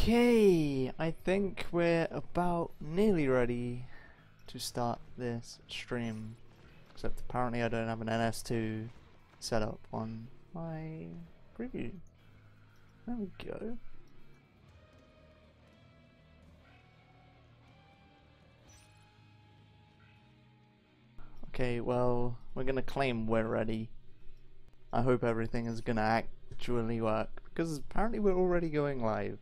Okay, I think we're about nearly ready to start this stream. Except apparently I don't have an NS2 set up on my preview. There we go. Okay, well, we're gonna claim we're ready. I hope everything is gonna actually work, because apparently we're already going live.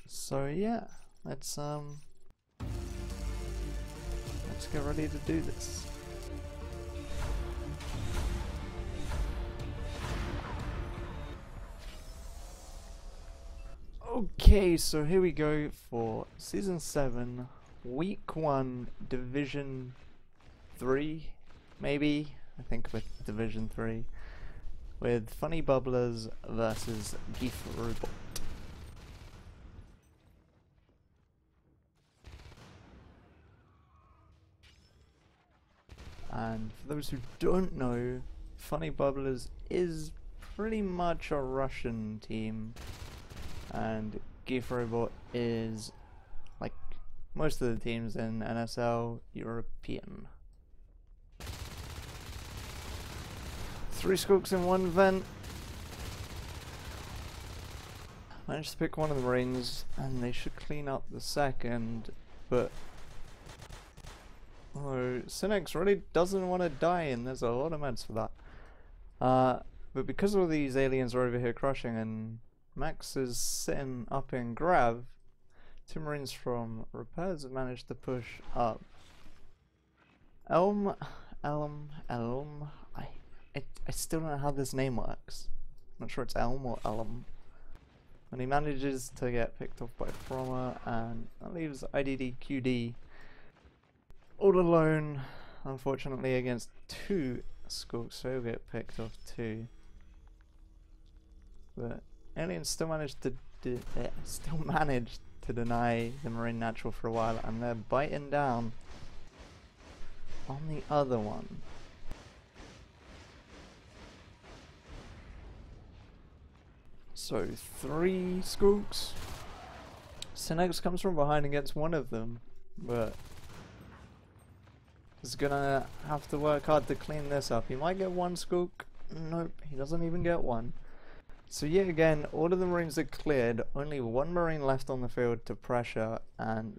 So yeah, let's get ready to do this. Okay, so here we go for Season 7, Week 1, Division 3, maybe? I think with Division 3, with FunnyBubblers versus Div3. And for those who don't know, FunnyBubblers is pretty much a Russian team, and GEIF is, like most of the teams in NSL, European. 3 skulks in 1 vent. Managed to pick one of the Marines, and they should clean up the second, but Synex really doesn't want to die, and there's a lot of meds for that. But because all these aliens are over here crushing, and Max is sitting up in Grav, 2 Marines from repairs have managed to push up. Elm, I still don't know how this name works. I'm not sure it's Elm or Elm. And he manages to get picked off by Frommer, and that leaves IDDQD all alone, unfortunately, against 2 skulks, so he'll get picked off too. But aliens still managed to deny the Marine natural for a while, and they're biting down on the other one. So 3 skulks. Synex comes from behind and gets one of them, but he's gonna have to work hard to clean this up. He might get 1 skook. Nope, he doesn't even get 1. So yet again, all of the Marines are cleared, only 1 Marine left on the field to pressure, and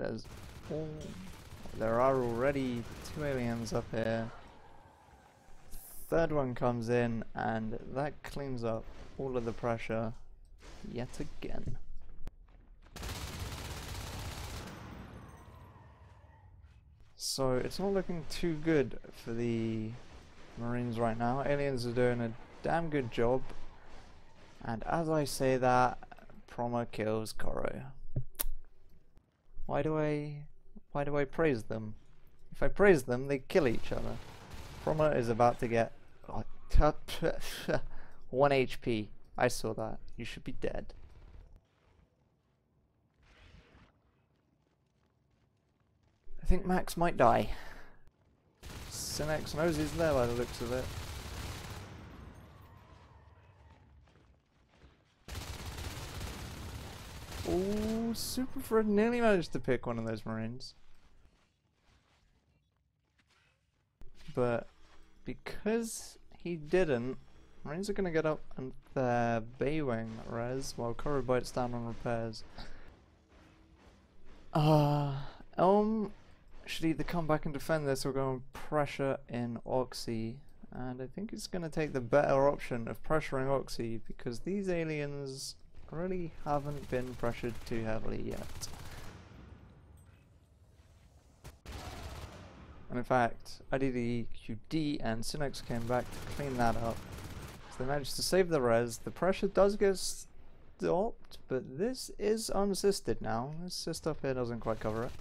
there are already 2 aliens up here. 3rd one comes in, and that cleans up all of the pressure yet again. So it's not looking too good for the Marines right now. Aliens are doing a damn good job. And as I say that, Frommer kills Koro. Why do I praise them? If I praise them, they kill each other. Frommer is about to get 1 HP. I saw that. You should be dead. I think Max might die. Synex knows he's there by the looks of it. Oh, Super Fred nearly managed to pick one of those Marines. But because he didn't, Marines are going to get up and their Baywing res while Koro bites down on repairs. Elm should either come back and defend this or go and pressure in Oxy. And I think it's going to take the better option of pressuring Oxy, because these aliens really haven't been pressured too heavily yet. And in fact, IDDQD and Synex came back to clean that up. So they managed to save the res. The pressure does get stopped, but this is unsisted now. This cyst up here doesn't quite cover it.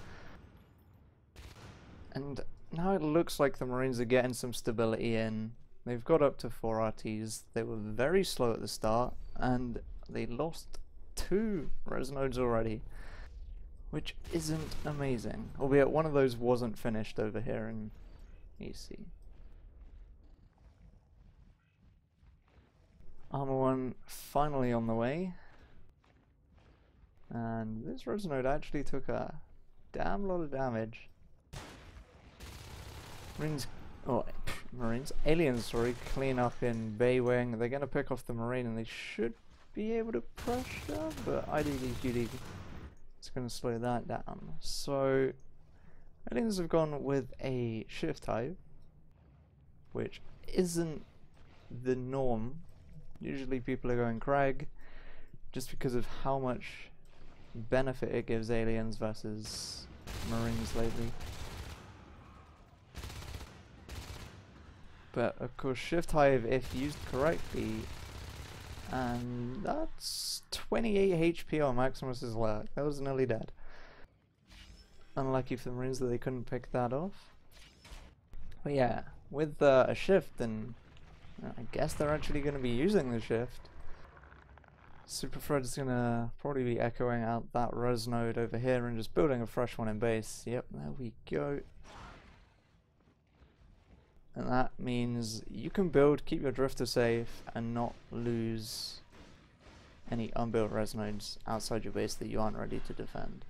And now it looks like the Marines are getting some stability in. They've got up to 4 RTs. They were very slow at the start, and they lost 2 res nodes already, which isn't amazing. Albeit one of those wasn't finished over here in EC. Armor 1 finally on the way. And this res node actually took a damn lot of damage. Aliens, sorry, clean up in Bay Wing. They're gonna pick off the Marine and they should be able to pressure, but IDDQD is gonna slow that down. So, Aliens have gone with a Shift Hive, which isn't the norm. Usually people are going Crag, just because of how much benefit it gives Aliens versus Marines lately. But of course Shift Hive, if used correctly, and that's 28 HP on Maximus's Lurk. That was nearly dead. Unlucky for the Marines that they couldn't pick that off. But yeah, with a shift, and I guess they're actually going to be using the shift. Super Fred's going to probably be echoing out that res node over here and just building a fresh one in base. Yep, there we go. And that means you can build, keep your drifter safe, and not lose any unbuilt res nodes outside your base that you aren't ready to defend.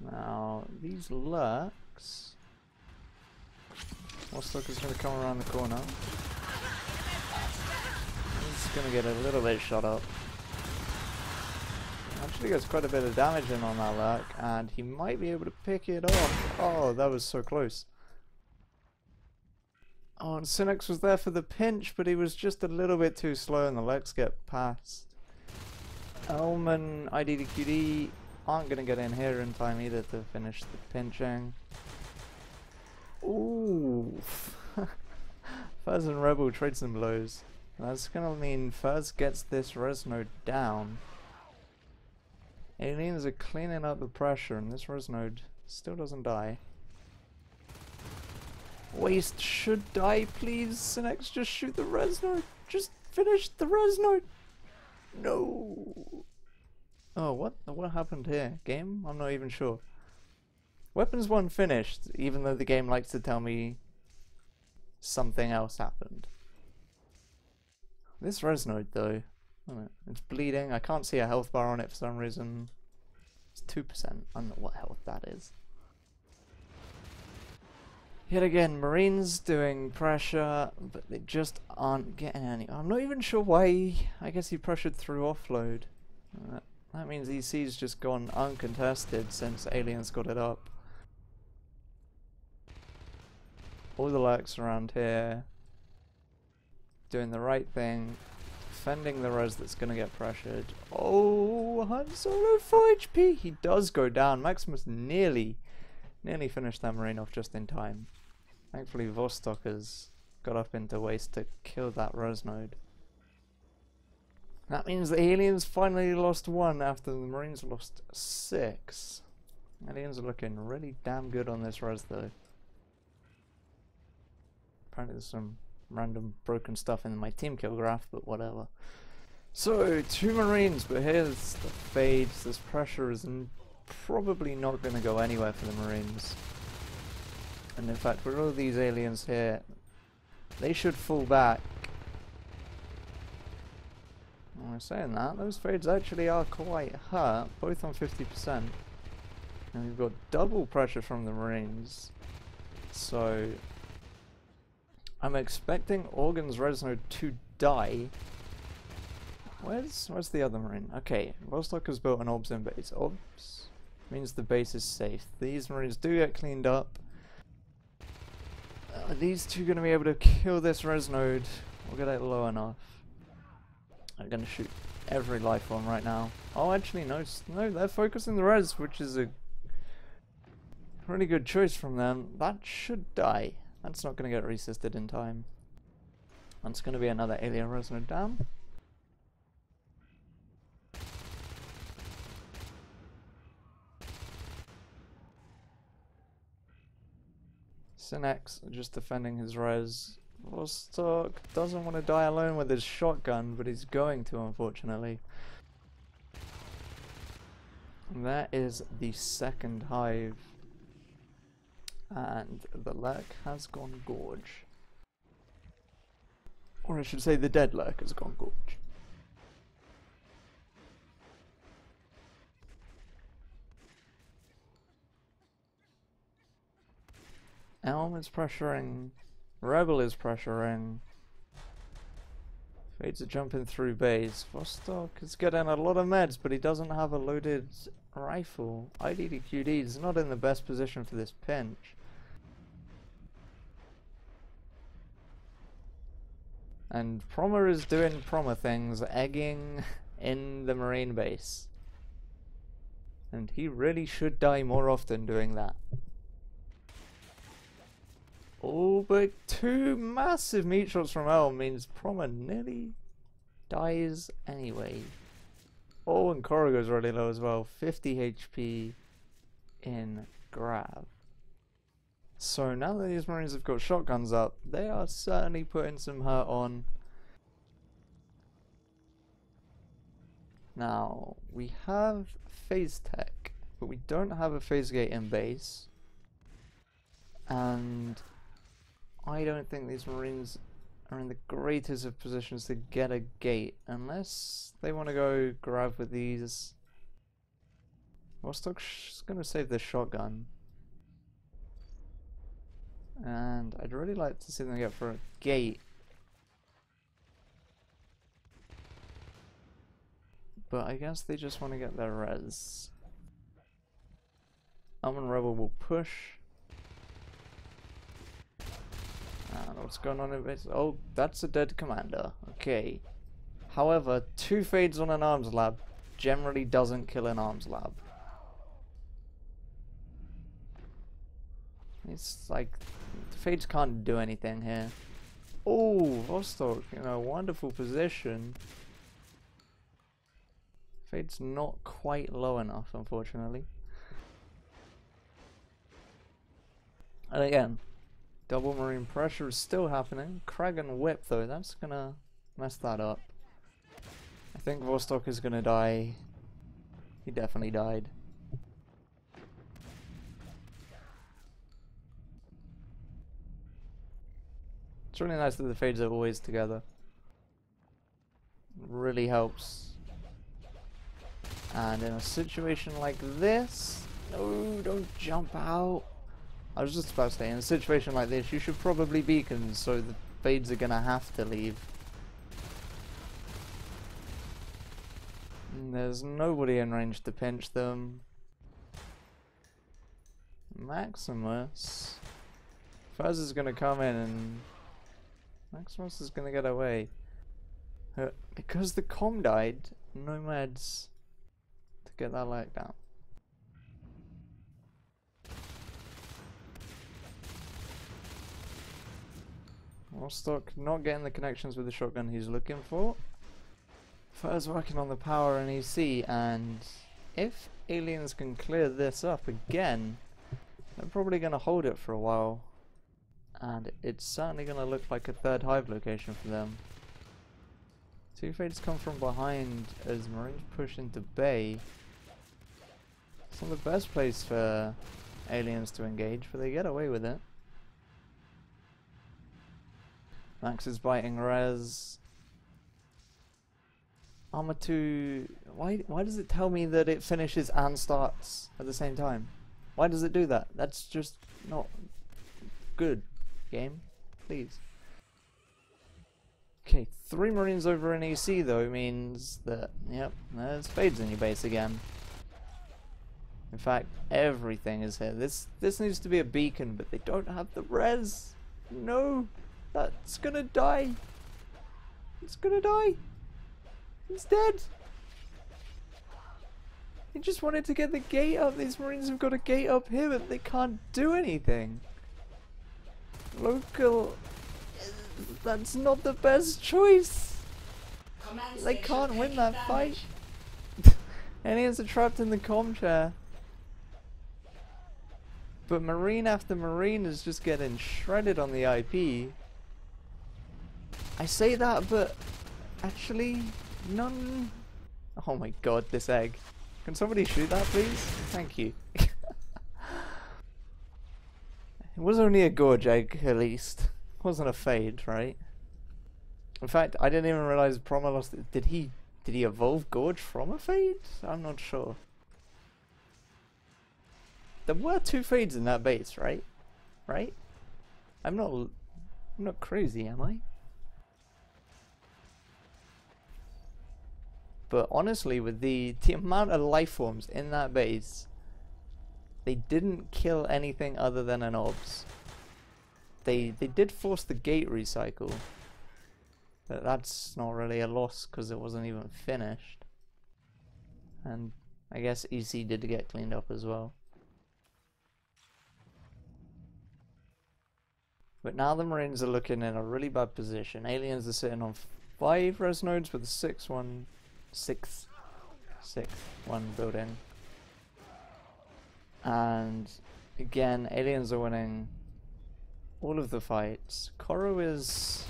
Now, these lurks... Vostok is going to come around the corner. He's going to get a little bit shot up. Actually gets quite a bit of damage in on that lurk, and he might be able to pick it off. Oh, that was so close. Oh, and Synex was there for the pinch, but he was just a little bit too slow and the lurks get past. Elm and IDDQD aren't going to get in here in time either to finish the pinching. Ooh. Fuzz and Rebel trade some blows. That's going to mean Fuzz gets this res node down. Aliens are cleaning up the pressure and this res node still doesn't die. Waste should die, please. Synex, just shoot the res node. Just finish the res node. No. Oh, what happened here? Game? I'm not even sure. Weapons 1 finished, even though the game likes to tell me something else happened. This res node though, it's bleeding. I can't see a health bar on it for some reason. It's 2%. I don't know what health that is. Yet again, Marines doing pressure, but they just aren't getting any. I'm not even sure why. I guess he pressured through offload. That means EC's just gone uncontested since Aliens got it up. All the lurks around here doing the right thing, defending the res that's going to get pressured. Oh, Han Solo 4 HP! He does go down. Maximus nearly finished that Marine off just in time. Thankfully Vostok has got up into waste to kill that res node. That means the Aliens finally lost 1 after the Marines lost 6. Aliens are looking really damn good on this res though. Apparently there's some random broken stuff in my team kill graph, but whatever. So, 2 Marines, but here's the fades. This pressure is probably not going to go anywhere for the Marines. And in fact, with all these Aliens here, they should fall back. When we're saying that, those fades actually are quite hurt, both on 50%. And we've got double pressure from the Marines. So I'm expecting Organ's res node to die. Where's the other Marine? Okay, Vostok has built an Orbs in base. Orbs means the base is safe. These Marines do get cleaned up. Are these two going to be able to kill this res node or get it low enough? I'm going to shoot every life form right now. Oh, actually, no, they're focusing the res, which is a really good choice from them. That should die. That's not going to get resisted in time. That's going to be another alien res node down. Synex just defending his res. Vostok doesn't want to die alone with his shotgun, but he's going to, unfortunately. And that is the second hive. And the lurk has gone gorge. Or I should say the dead lurk has gone gorge. Elm is pressuring, Rebel is pressuring, Fade's jumping through base. Vostok is getting a lot of meds, but he doesn't have a loaded rifle. IDDQD is not in the best position for this pinch. And Promer is doing Promer things, egging in the Marine base. And he really should die more often doing that. Oh, but 2 massive meat shots from Elm means Promer nearly dies anyway. Oh, and Korogo's really low as well. 50 HP in grab. So now that these Marines have got shotguns up, they are certainly putting some hurt on. Now, we have phase tech, but we don't have a phase gate in base. And I don't think these Marines are in the greatest of positions to get a gate, unless they want to go grab with these. Vostok's going to save the shotgun. And I'd really like to see them get for a gate. But I guess they just want to get their res. Almond Rebel will push. And what's going on in base? Oh, that's a dead commander. Okay. However, 2 fades on an arms lab generally doesn't kill an arms lab. It's like, the fades can't do anything here. Oh, Vostok in a wonderful position. Fade's not quite low enough, unfortunately. And again, double Marine pressure is still happening. Kragan whip though, that's gonna mess that up. I think Vostok is gonna die. He definitely died. It's really nice that the fades are always together. It really helps. And in a situation like this, no, don't jump out. I was just about to say, in a situation like this, you should probably beacon, so the fades are gonna have to leave. And there's nobody in range to pinch them. Maximus. Fuzz is gonna come in and Maximus is gonna get away. Because the comm died, no meds to get that leg down. Vostok not getting the connections with the shotgun he's looking for. Fuzz working on the power and EC, and if aliens can clear this up again, they're probably going to hold it for a while. And it's certainly going to look like a third hive location for them. 2 fades come from behind as Marines push into Bay. It's not the best place for aliens to engage, but they get away with it. Max is biting res. Armor 2... Why does it tell me that it finishes and starts at the same time? Why does it do that? That's just not good, game. Please. Okay, 3 Marines over in EC though means that, yep, there's fades in your base again. In fact, everything is here. This needs to be a beacon, but they don't have the res. No, that's gonna die. It's gonna die. He's dead. He just wanted to get the gate up. These Marines have got a gate up here, but they can't do anything. Local... That's not the best choice. They can't win that fight. Aliens are trapped in the comm chair. But Marine after Marine is just getting shredded on the IP. I say that, but actually, none... Oh my god, this egg. Can somebody shoot that, please? Thank you. I It was only a gorge egg, at least. It wasn't a fade, right? In fact, I didn't even realize Promo lost it. Did he evolve gorge from a fade? I'm not sure. There were 2 fades in that base, right? Right? I'm not crazy, am I? But honestly, with the amount of life forms in that base, they didn't kill anything other than an obs. They did force the gate recycle. But that's not really a loss because it wasn't even finished. And I guess EC did get cleaned up as well. But now the Marines are looking in a really bad position. Aliens are sitting on 5 res nodes with a 6th one building. And again, aliens are winning all of the fights. Koro is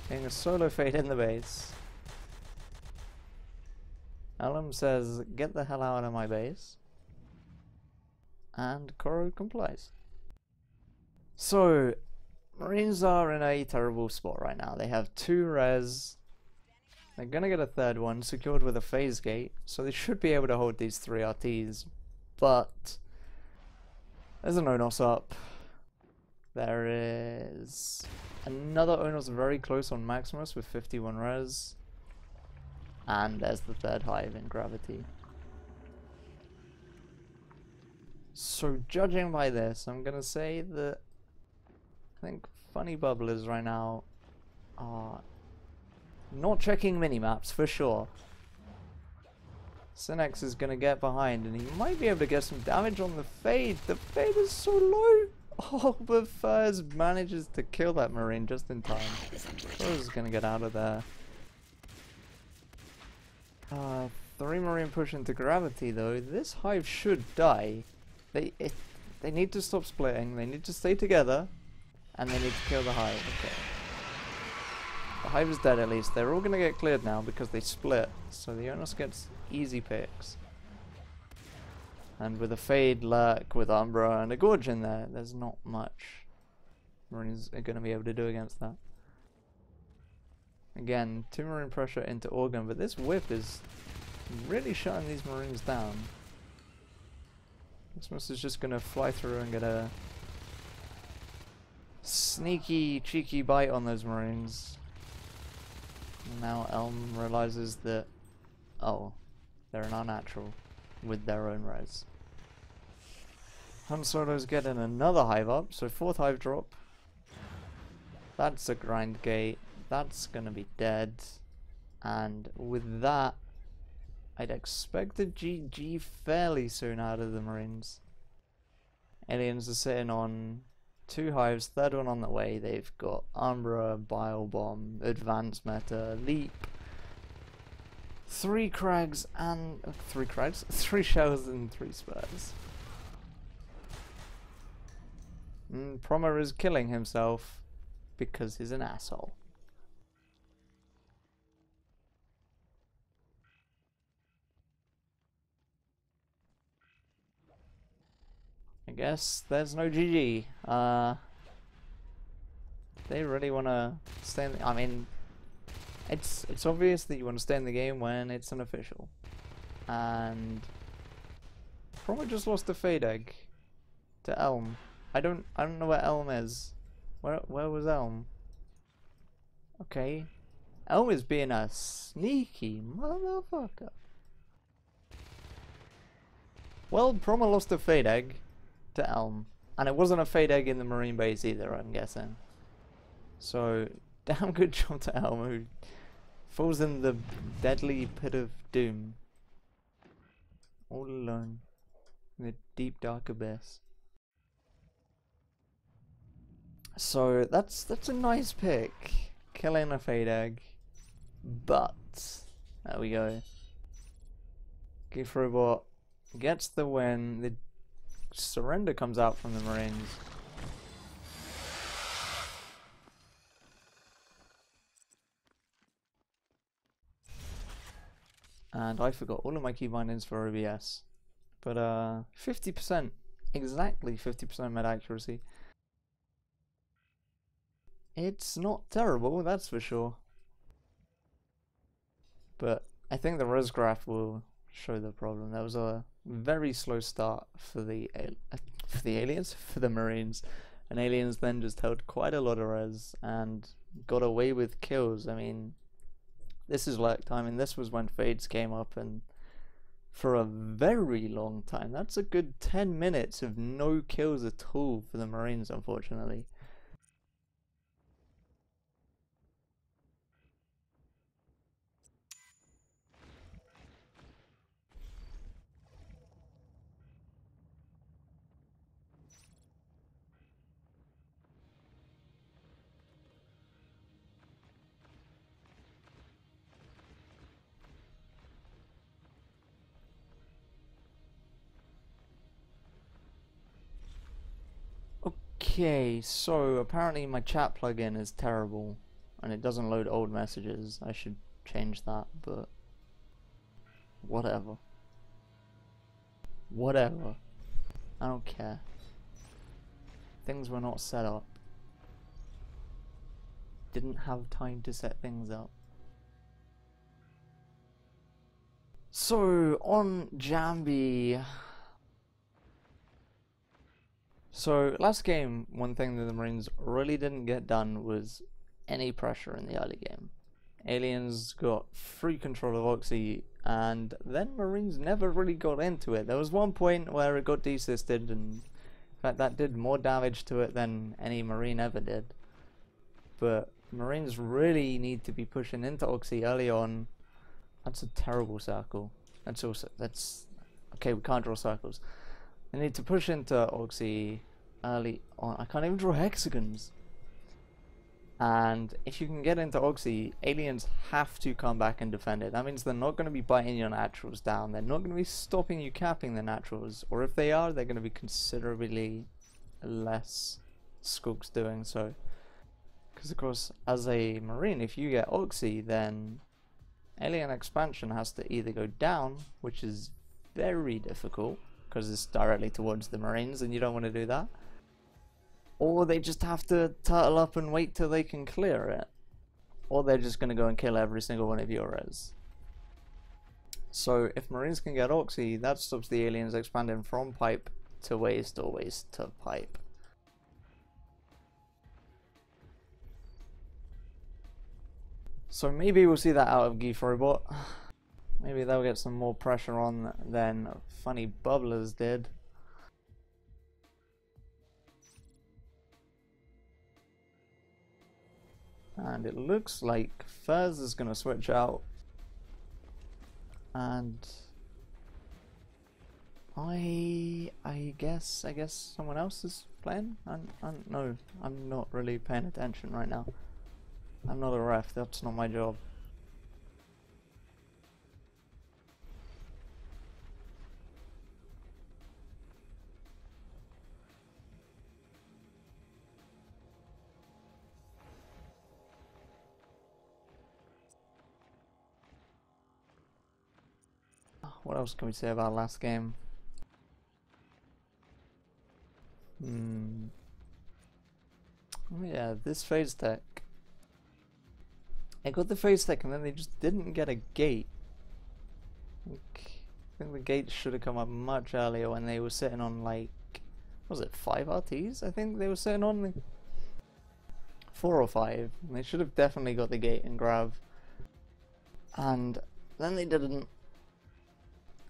getting a solo fade in the base. Elm says, "Get the hell out of my base." And Koro complies. So, Marines are in a terrible spot right now. They have 2 res. They're gonna get a 3rd one secured with a phase gate, so they should be able to hold these 3 RTs. But there's an Onos up. There is another Onos very close on Maximus with 51 res. And there's the 3rd hive in gravity. So judging by this, I'm gonna say that I think FunnyBubblers right now are not checking minimaps for sure. Synex is gonna get behind and he might be able to get some damage on the fade. The fade is so low. Oh, but Furs manages to kill that Marine just in time. Furs is gonna get out of there. 3 Marine push into gravity though. This hive should die. They need to stop splitting. They need to stay together. And they need to kill the hive. Okay. The hive is dead at least. They're all going to get cleared now because they split. So the Onos gets easy picks. And with a Fade, Lurk, with Umbra and a Gorge in there, there's not much Marines are going to be able to do against that. Again, 2 Marine pressure into Organ, but this whip is really shutting these Marines down. Maximus is just going to fly through and get a sneaky, cheeky bite on those Marines. Now Elm realizes that, oh, they're not natural with their own res. Han Solo's getting another hive up, so 4th hive drop. That's a grind gate. That's gonna be dead. And with that, I'd expect a GG fairly soon out of the Marines. Aliens are sitting on 2 hives, 3rd one on the way. They've got Umbra, Bile Bomb, Advanced Meta, Leap, 3 Crags and 3 shells and 3 spurs. Promer is killing himself because he's an asshole. I guess there's no GG. They really want to stay in the, I mean, it's obvious that you want to stay in the game when it's an official. And Promo just lost a Fade Egg to Elm. I don't know where Elm is. Where was Elm? Okay. Elm is being a sneaky motherfucker. Well, Promo lost a Fade Egg to Elm. And it wasn't a Fade Egg in the Marine base either, I'm guessing. So, damn good job to Elm, who falls in the deadly pit of doom. All alone. In the deep dark abyss. So, that's a nice pick. Killing a Fade Egg. But, there we go. GEIF Robot gets the win. The surrender comes out from the Marines. And I forgot all of my key bindings for OBS. But 50% exactly 50% med accuracy. It's not terrible, that's for sure. But I think the res graph will show the problem. There was a very slow start for the aliens, for the Marines, and aliens then just held quite a lot of res and got away with kills. I mean, this is like time, and this was when fades came up, and for a very long time, that's a good 10 minutes of no kills at all for the Marines, unfortunately. Okay, so apparently my chat plugin is terrible and it doesn't load old messages. I should change that, but whatever. Whatever. I don't care. Things were not set up. Didn't have time to set things up. So, on Jambi. So, last game, one thing that the Marines really didn't get done was any pressure in the early game. Aliens got free control of Oxy, and then Marines never really got into it. There was one point where it got desysted, and in fact that did more damage to it than any Marine ever did. But Marines really need to be pushing into Oxy early on. That's a terrible circle. That's okay, we can't draw circles. They need to push into Oxy early on. I can't even draw hexagons. And if you can get into Oxy, aliens have to come back and defend it. That means they're not going to be biting your naturals down. They're not going to be stopping you capping the naturals. Or if they are, they're going to be considerably less Skooks doing so. Because of course, as a Marine, if you get Oxy, then alien expansion has to either go down, which is very difficult, because it's directly towards the Marines and you don't want to do that. Or they just have to turtle up and wait till they can clear it. Or they're just going to go and kill every single one of your res. So if Marines can get Oxy, that stops the aliens expanding from pipe to waste or waste to pipe. So maybe we'll see that out of GEIF robot. Maybe they'll get some more pressure on than FunnyBubblers did. And it looks like Fez is going to switch out. And I guess someone else is playing? No, I'm not really paying attention right now. I'm not a ref, that's not my job. What else can we say about last game? Oh yeah, this phase tech. I got the phase tech and then they just didn't get a gate. I think the gate should have come up much earlier when they were sitting on like, what was it, 5 RTs? I think they were sitting on like 4 or 5. And they should have definitely got the gate and grab. And then they didn't.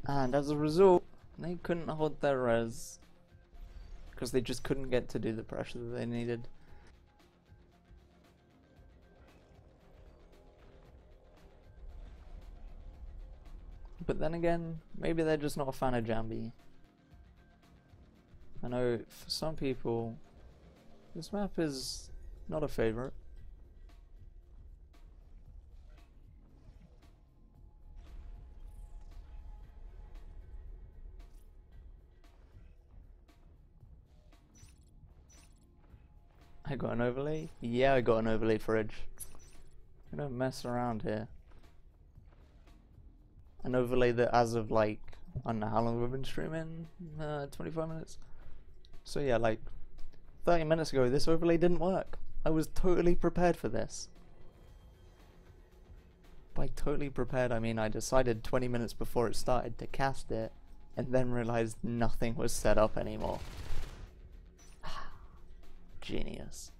And as a result, they couldn't hold their res because they just couldn't get to do the pressure that they needed. But then again, maybe they're just not a fan of Jambi. I know for some people, this map is not a favorite. I got an overlay? Yeah, I got an overlay fridge. I don't mess around here. An overlay that as of like, I don't know how long we've been streaming, 25 minutes. So yeah, like 30 minutes ago this overlay didn't work. I was totally prepared for this. By totally prepared I mean I decided 20 minutes before it started to cast it, and then realized nothing was set up anymore. Genius.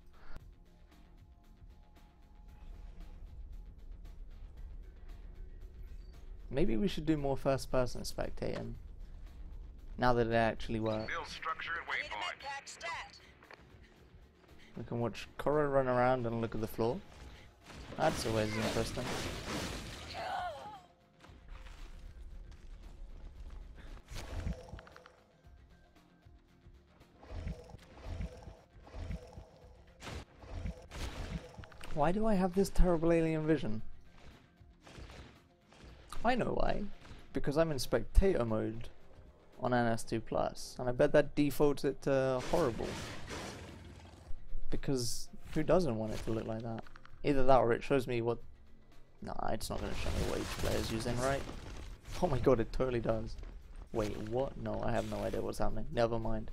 Maybe we should do more first person spectating, now that it actually works. Build structure at waypoint. We can watch Koro run around and look at the floor. That's always interesting. Why do I have this terrible alien vision? I know why. Because I'm in spectator mode on NS2+, and I bet that defaults it to horrible. Because who doesn't want it to look like that? Either that or it shows me what... Nah, it's not going to show me what each player's using, right? Oh my god, it totally does. Wait, what? No, I have no idea what's happening. Never mind.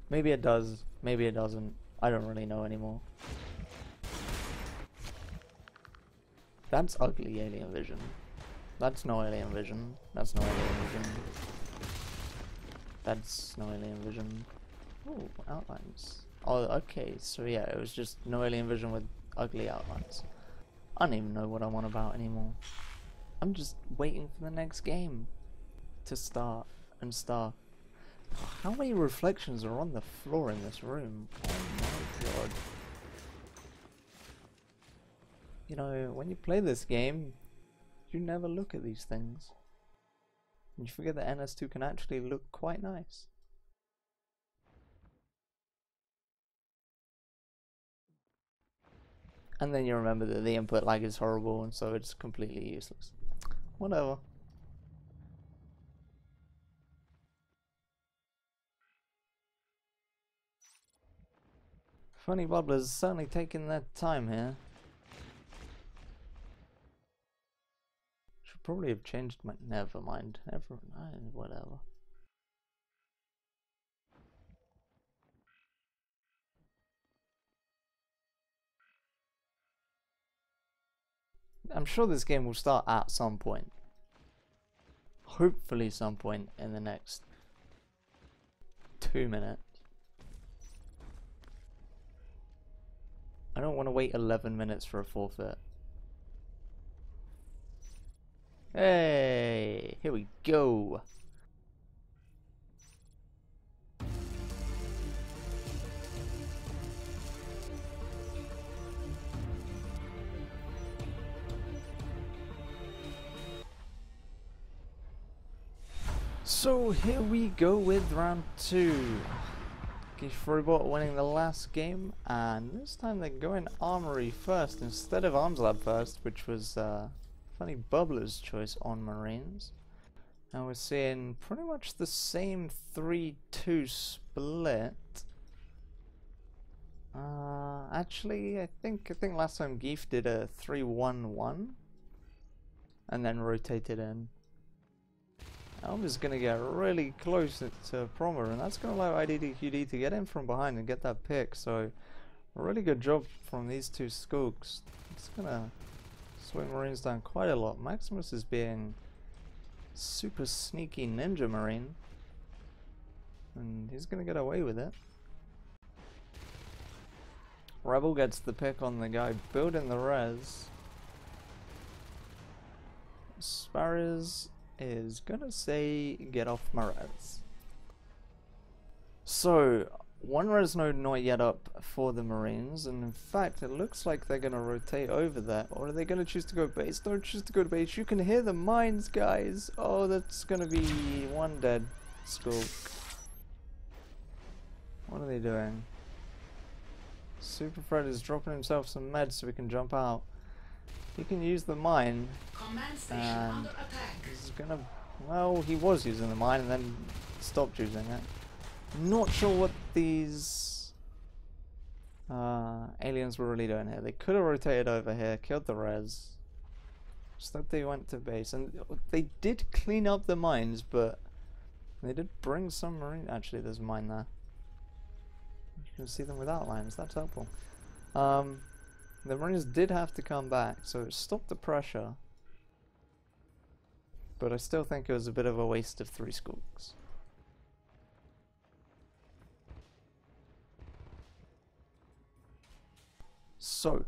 Maybe it does, maybe it doesn't. I don't really know anymore. That's ugly alien vision. That's no alien vision. That's no alien vision. That's no alien vision. Ooh, outlines. Oh, okay, so yeah, it was just no alien vision with ugly outlines. I don't even know what I'm on about anymore. I'm just waiting for the next game to start and start. How many reflections are on the floor in this room? Oh my god. You know, when you play this game, you never look at these things. And you forget that NS2 can actually look quite nice. And then you remember that the input lag is horrible, and so it's completely useless. Whatever. FunnyBubblers certainly taking their time here. Should probably have changed my... Never mind. Whatever. I'm sure this game will start at some point. Hopefully some point in the next 2 minutes. I don't want to wait 11 minutes for a forfeit. Hey, here we go. So here we go with round 2. GEIF Robot winning the last game, and this time they're going Armory first instead of Arms Lab first, which was FunnyBubblers' choice on Marines. Now we're seeing pretty much the same 3-2 split. Actually, I think last time GEIF did a 3-1-1 and then rotated in. Elm is going to get really close to Promer, and that's going to allow IDDQD to get in from behind and get that pick. So, a really good job from these two Skooks. It's going to swing Marines down quite a lot. Maximus is being super sneaky ninja Marine, and he's going to get away with it. Rebel gets the pick on the guy building the res. Sparrows is gonna say get off my res. So, one res node not yet up for the Marines, and in fact it looks like they're gonna rotate over that. Or are they gonna choose to go base? Don't choose to go to base. You can hear the mines, guys. Oh, that's gonna be one dead Skook. What are they doing? Super Fred is dropping himself some meds so we can jump out. He can use the mine, and he's gonna... Well, he was using the mine and then stopped using it. Not sure what these aliens were really doing here. They could have rotated over here, killed the res. Just that they went to base, and they did clean up the mines, but they did bring some marine... Actually, there's a mine there. can see them with outlines. That's helpful. The Marines did have to come back, so it stopped the pressure. But I still think it was a bit of a waste of 3 skulks. So,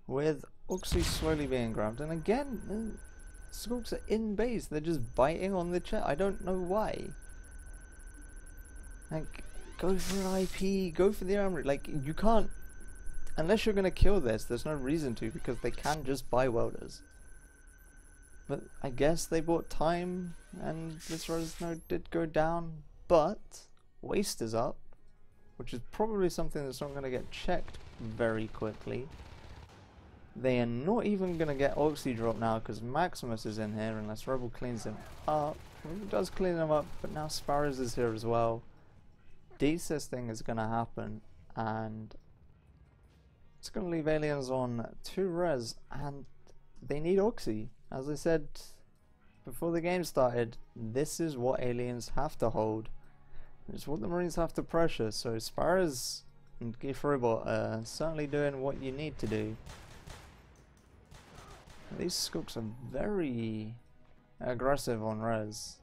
with Oxy slowly being grabbed, and again, skulks are in base, they're just biting on the chest. I don't know why. Like, go for an IP, go for the armory. Like, you can't, unless you're gonna kill this, there's no reason to, because they can just buy welders. But I guess they bought time, and this res node did go down, but waste is up, which is probably something that's not going to get checked very quickly. They are not even going to get Oxy drop now, because Maximus is in here, unless Rebel cleans him up. Rebel does clean him up, but now Sparrows is here as well. Desisting is going to happen, and it's going to leave aliens on 2 res, and they need Oxy. As I said before the game started, this is what aliens have to hold. It's what the Marines have to pressure, so Sparrows and GEIF are certainly doing what you need to do. These scooks are very aggressive on res.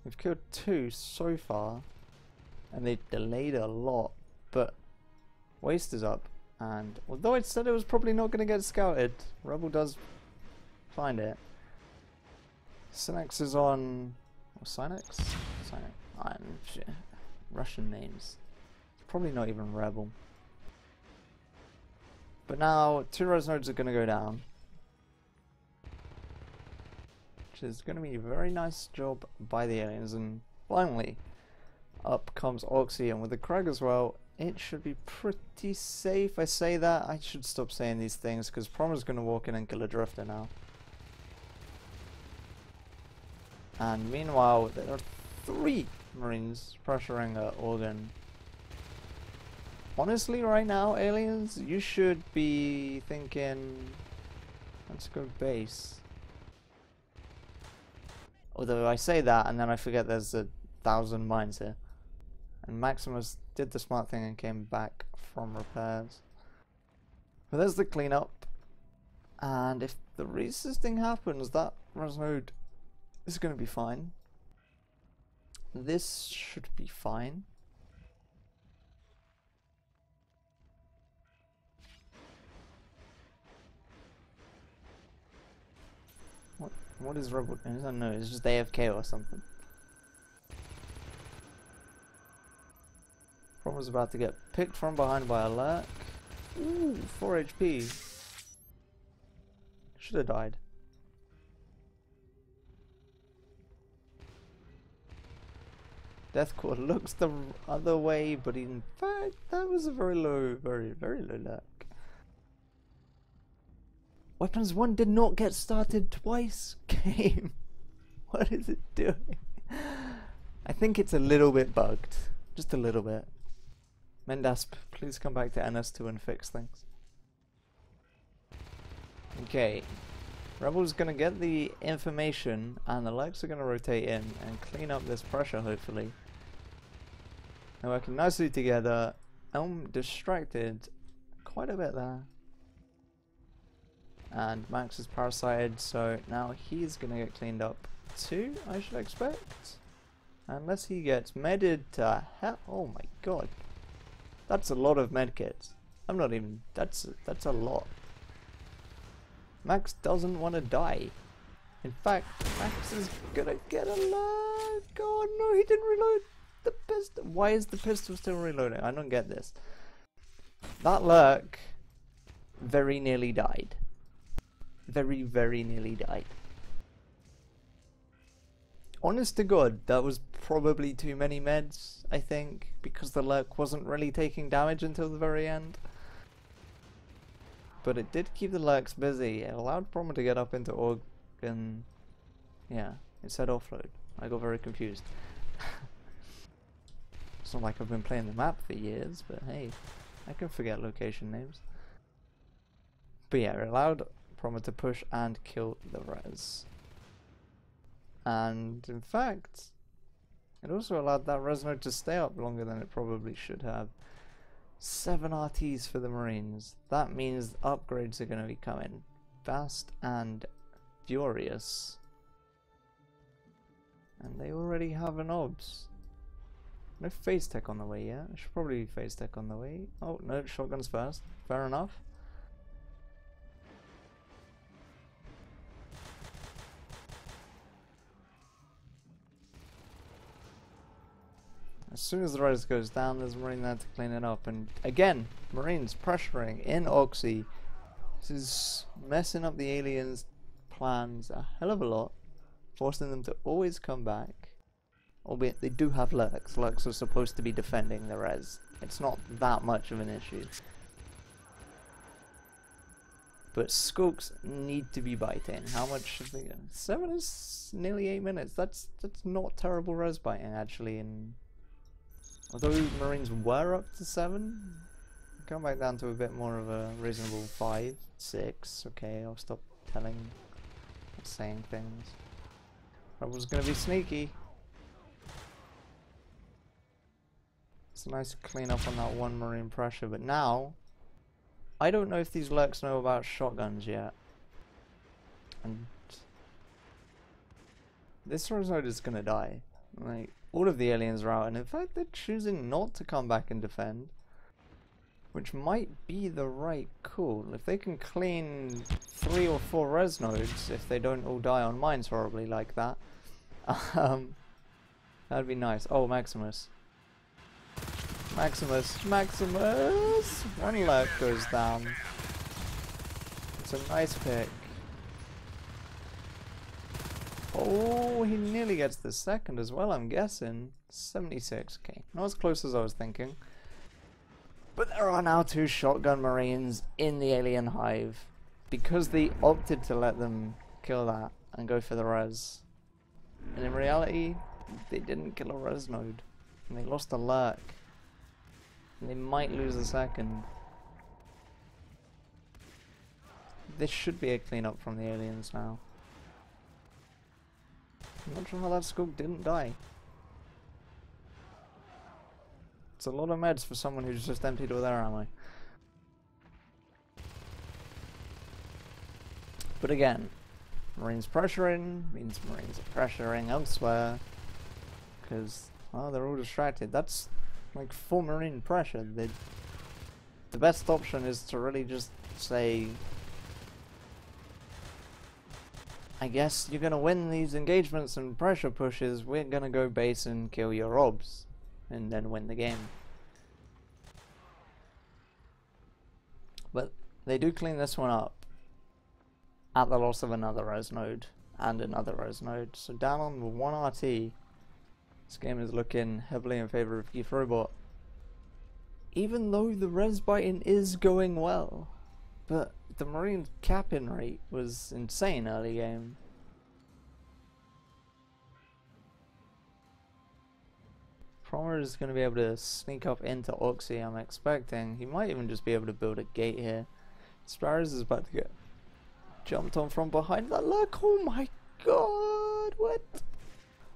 We've killed 2 so far, and they've delayed a lot, but waste is up. And although it said it was probably not going to get scouted, Rebel does find it. Sinex is on... Or Sinex? Sinex. Russian names. It's probably not even Rebel. But now 2 res nodes are going to go down. Which is going to be a very nice job by the aliens. And finally, up comes Oxy, and with the Krag as well, it should be pretty safe. I say that, I should stop saying these things, because Promer's going to walk in and kill a Drifter now. And meanwhile, there are 3 Marines pressuring Organ. Honestly, right now, aliens, you should be thinking, let's go base. Although I say that, and then I forget there's 1,000 mines here. And Maximus did the smart thing and came back from repairs. But there's the cleanup. And if the resisting happens, that res node is going to be fine. This should be fine. What is Rebel? I don't know, it's just AFK or something. Prom was about to get picked from behind by a lurk. Ooh, 4 HP. Should have died. Deathcore looks the other way, but in fact, that was a very low, very low lurk. Weapons 1 did not get started twice. Game. What is it doing? I think it's a little bit bugged. Just a little bit. Mendasp, please come back to NS2 and fix things. Okay. Rebel's gonna get the information, and the legs are gonna rotate in and clean up this pressure, hopefully. They're working nicely together. Elm distracted quite a bit there. And Max is parasited, so now he's gonna get cleaned up too, I should expect. Unless he gets medded to hell. Oh my god. That's a lot of medkits. I'm not even... That's a lot. Max doesn't want to die. In fact, Max is gonna get alive. God, no, he didn't reload the pistol. Why is the pistol still reloading? I don't get this. That lurk very nearly died. Very nearly died. Honest to God, that was probably too many meds, I think, because the lurk wasn't really taking damage until the very end. But it did keep the lurks busy. It allowed Promer to get up into Organ. Yeah, it said offload. I got very confused. It's not like I've been playing the map for years, but hey, I can forget location names. But yeah, it allowed Promer to push and kill the res. And in fact, It also allowed that res node to stay up longer than it probably should have. 7 RTs for the Marines. That means upgrades are going to be coming fast and furious. And they already have an OBS. No phase tech on the way yet. I should probably be phase tech on the way. Oh, no, shotguns first. Fair enough. As soon as the res goes down, there's a Marine there to clean it up. And again, Marines pressuring in Oxy. This is messing up the aliens' plans a hell of a lot, forcing them to always come back. Albeit they do have lurks. Lurks are supposed to be defending the res. It's not that much of an issue. But Skulks need to be biting. How much should they get? 7 is nearly 8 minutes. That's not terrible res biting actually. And although Marines were up to 7, come back down to a bit more of a reasonable 5, 6. Okay, I'll stop saying things. That was gonna be sneaky. It's nice to clean up on that one Marine pressure, but now I don't know if these lurks know about shotguns yet. And this res node is gonna die. Like, all of the aliens are out, and in fact they're choosing not to come back and defend, which might be the right call. If they can clean 3 or 4 res nodes, if they don't all die on mines horribly like that, that'd be nice. Oh, Maximus. Maximus! Maximus! One lurk goes down. It's a nice pick. Oh, he nearly gets the second as well, I'm guessing. 76, okay. Not as close as I was thinking. But there are now 2 shotgun Marines in the alien hive. Because they opted to let them kill that and go for the res. And in reality, they didn't kill a res node. And they lost a lurk. And they might lose a second. This should be a cleanup from the aliens now. I'm not sure how that Skug didn't die. It's a lot of meds for someone who's just emptied all their ammo. But again, Marines pressuring means Marines are pressuring elsewhere. Because, well, they're all distracted. That's like full Marine pressure. The best option is to really just say, I guess you're gonna win these engagements and pressure pushes, we're gonna go base and kill your obs, and then win the game. But they do clean this one up at the loss of another res node and another res node. So down on 1 RT, this game is looking heavily in favor of GEIF Robot, even though the res biting is going well. But the Marine cap-in rate was insane early game. Promer is going to be able to sneak up into Oxy, I'm expecting. He might even just be able to build a gate here. Sparrows is about to get jumped on from behind that lurk. Oh my god, what?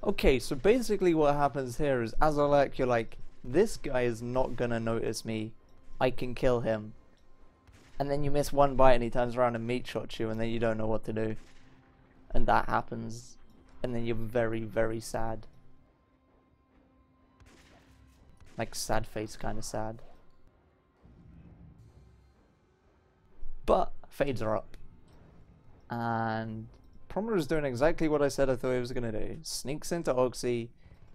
Okay, so basically what happens here is as a lurk you're like, this guy is not going to notice me. I can kill him. And then you miss one bite and he turns around and meat shots you and then you don't know what to do. And that happens. And then you're very, very sad. Like sad face kind of sad. But fades are up. And Promer is doing exactly what I said I thought he was going to do. Sneaks into Oxy.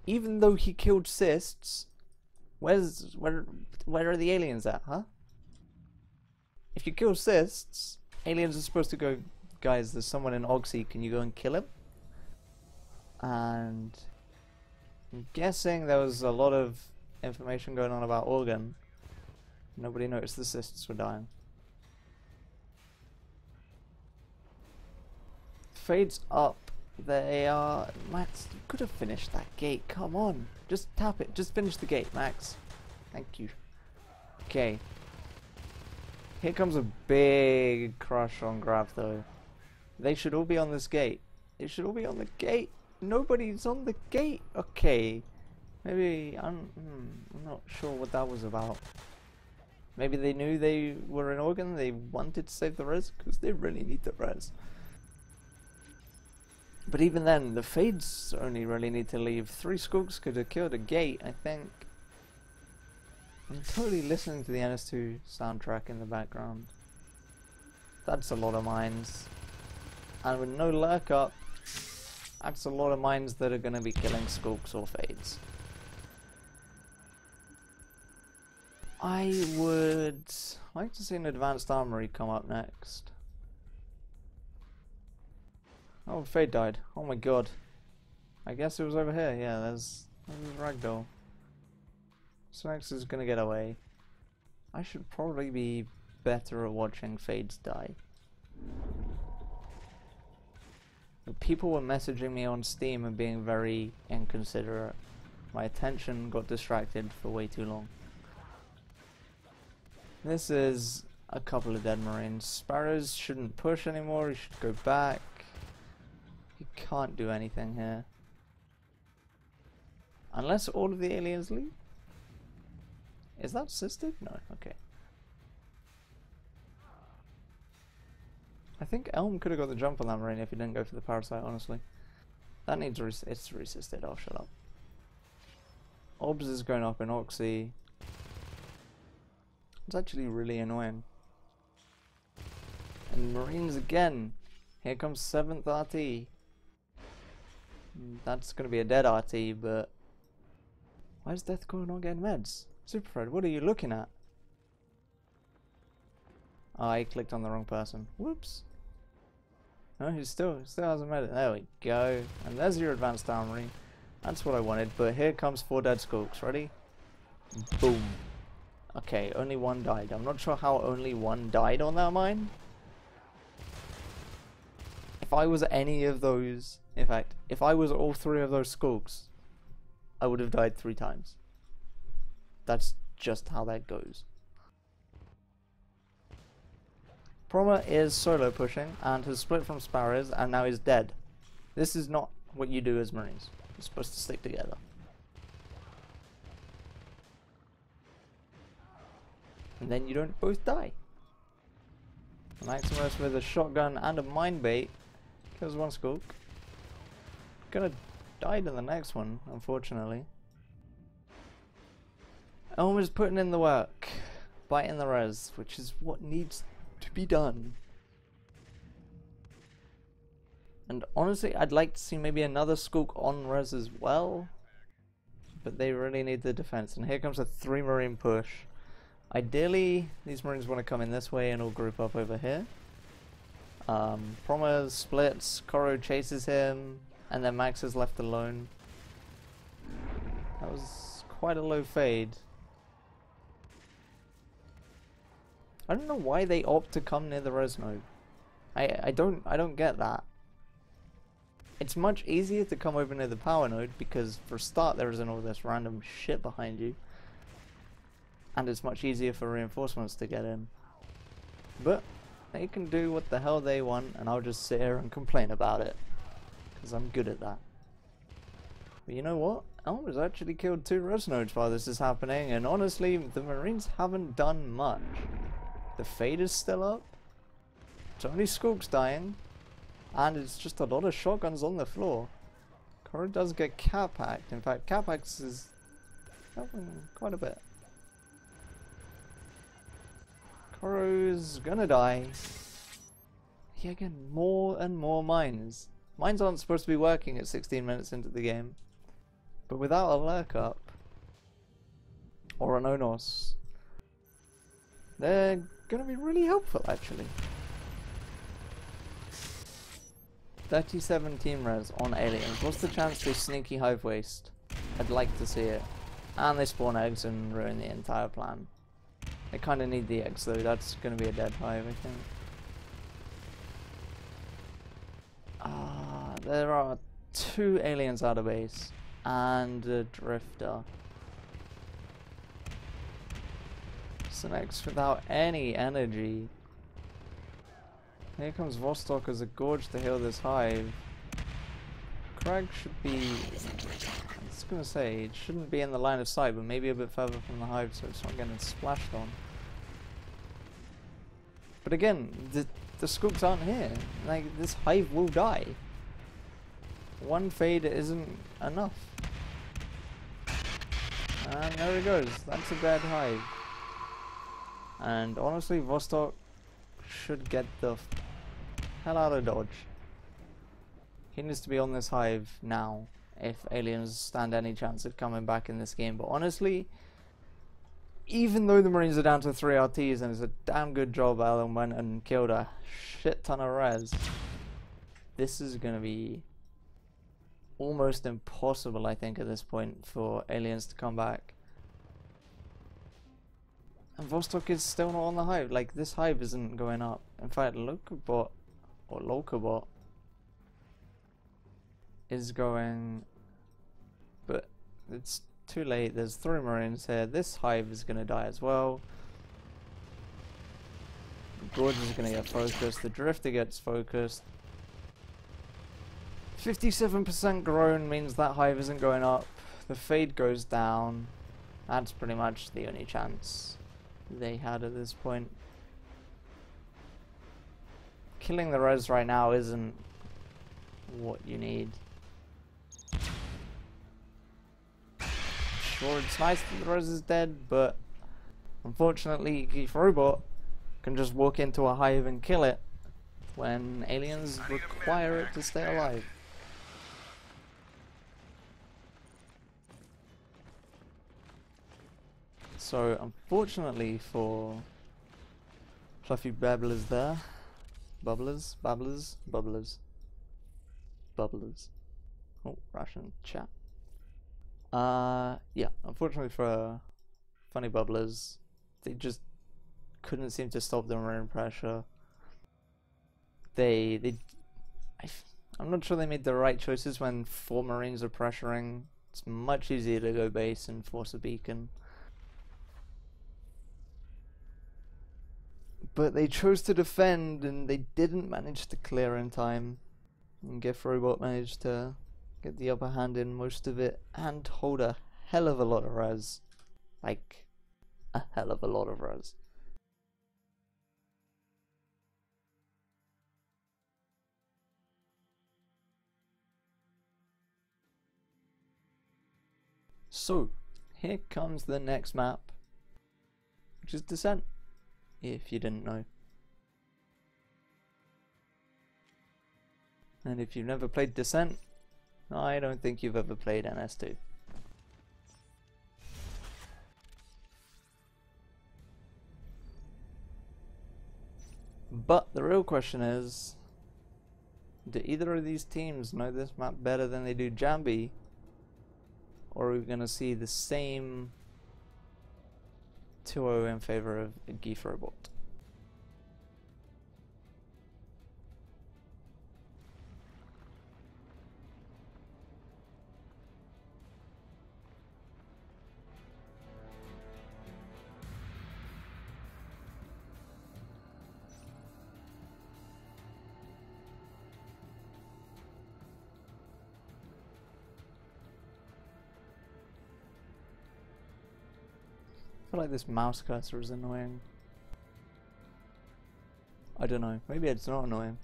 Even though he killed cysts. Where are the aliens at, huh? If you kill cysts, aliens are supposed to go, guys, there's someone in Oxy, can you go and kill him? And I'm guessing there was a lot of information going on about Organ. Nobody noticed the cysts were dying. Fades up. They are... Max, you could have finished that gate, come on. Just tap it, just finish the gate, Max. Thank you. Okay. Here comes a big crush on Grab though. They should all be on this gate. They should all be on the gate. Nobody's on the gate. Okay. Maybe, I'm not sure what that was about. Maybe they knew they were in Oregon, they wanted to save the res, because they really need the res. But even then, the Fades only really need to leave. 3 Skooks could have killed a gate, I think. I'm totally listening to the NS2 soundtrack in the background. That's a lot of mines. And with no lurk up, that's a lot of mines that are going to be killing Skooks or Fades. I would like to see an advanced armory come up next. Oh, Fade died. Oh my god. I guess it was over here. Yeah, there's Ragdoll. So next is gonna get away. I should probably be better at watching Fades die. But people were messaging me on Steam and being very inconsiderate. My attention got distracted for way too long. This is a couple of dead Marines. Sparrows shouldn't push anymore, he should go back. He can't do anything here. Unless all of the aliens leave? Is that assisted? No, okay. I think Elm could have got the jump on that Marine if he didn't go for the Parasite, honestly. That needs it's resisted, I'll shut up. Obs is going up in Oxy. It's actually really annoying. And Marines again. Here comes 7th RT. That's going to be a dead RT, but... Why is Deathcore not getting meds? Superfred, what are you looking at? Oh, I clicked on the wrong person. Whoops. No, he still hasn't made it. There we go. And there's your advanced armory. That's what I wanted, but here comes 4 dead Skooks. Ready? Boom. Okay, only 1 died. I'm not sure how only 1 died on that mine. If I was any of those, in fact, if I was all 3 of those Skooks, I would have died 3 times. That's just how that goes. Proma is solo pushing and has split from Sparrows and now is dead. This is not what you do as Marines. You're supposed to stick together. And then you don't both die. Maximus with a shotgun and a mine bait kills 1 Skook. Gonna die in the next one, unfortunately. Elm is putting in the work, biting the res, which is what needs to be done. And honestly, I'd like to see maybe another Skook on res as well, but they really need the defense. And here comes a 3 Marine push. Ideally, these Marines want to come in this way and all group up over here. Proma splits, Koro chases him, and then Max is left alone. That was quite a low fade. I don't know why they opt to come near the res node. I don't get that. It's much easier to come over near the power node because for a start there isn't all this random shit behind you. And it's much easier for reinforcements to get in. But they can do what the hell they want and I'll just sit here and complain about it. Because I'm good at that. But you know what? Elm has actually killed 2 res nodes while this is happening, and honestly the Marines haven't done much. The fade is still up. It's only Skooks dying. And it's just a lot of shotguns on the floor. Koro does get cap-hacked. In fact, cap-hacks is helping quite a bit. Koro's gonna die. Yeah, again, more and more mines. Mines aren't supposed to be working at 16 minutes into the game. But without a lurk up, or an Onos, they're gonna be really helpful actually. 37 team res on aliens. What's the chance they sneaky hive waste? I'd like to see it. And they spawn eggs and ruin the entire plan. They kinda need the eggs though, that's gonna be a dead hive I think. There are 2 aliens out of base and a drifter. Sinex without any energy. Here comes Vostok as a gorge to heal this hive. Craig should be was gonna say, it shouldn't be in the line of sight, but maybe a bit further from the hive so it's not getting splashed on. But again, the scoops aren't here. Like, this hive will die. One fade isn't enough. And there he goes. That's a dead hive. And honestly, Vostok should get the hell out of Dodge. He needs to be on this hive now if aliens stand any chance of coming back in this game. But honestly, even though the Marines are down to 3 RTs and it's a damn good job Alan went and killed a shit ton of res, this is going to be almost impossible, I think, at this point for aliens to come back. And Vostok is still not on the hive. Like, this hive isn't going up. In fact, Lokobot or Lokobot is going, but it's too late. There's 3 Marines here. This hive is going to die as well. Gorge is going to get focused. The Drifter gets focused. 57% grown means that hive isn't going up. The fade goes down. That's pretty much the only chance they had at this point. Killing the res right now isn't what you need. Sure, it's nice that the res is dead, but unfortunately GEIF robot can just walk into a hive and kill it when aliens require it to stay alive. So unfortunately for FunnyBubblers there, Bubblers. Oh, Russian chat. Yeah, unfortunately for FunnyBubblers, they just couldn't seem to stop the Marine pressure. I'm not sure they made the right choices when 4 Marines are pressuring. It's much easier to go base and force a beacon. But they chose to defend and they didn't manage to clear in time. And GEIF robot managed to get the upper hand in most of it and hold a hell of a lot of res. Like, a hell of a lot of res. So, here comes the next map, which is Descent, if you didn't know. And if you've never played Descent, I don't think you've ever played NS2. But the real question is, do either of these teams know this map better than they do Jambi? Or are we going to see the same 2-0 in favor of GEIF robot? I feel like this mouse cursor is annoying. I don't know, maybe it's not annoying.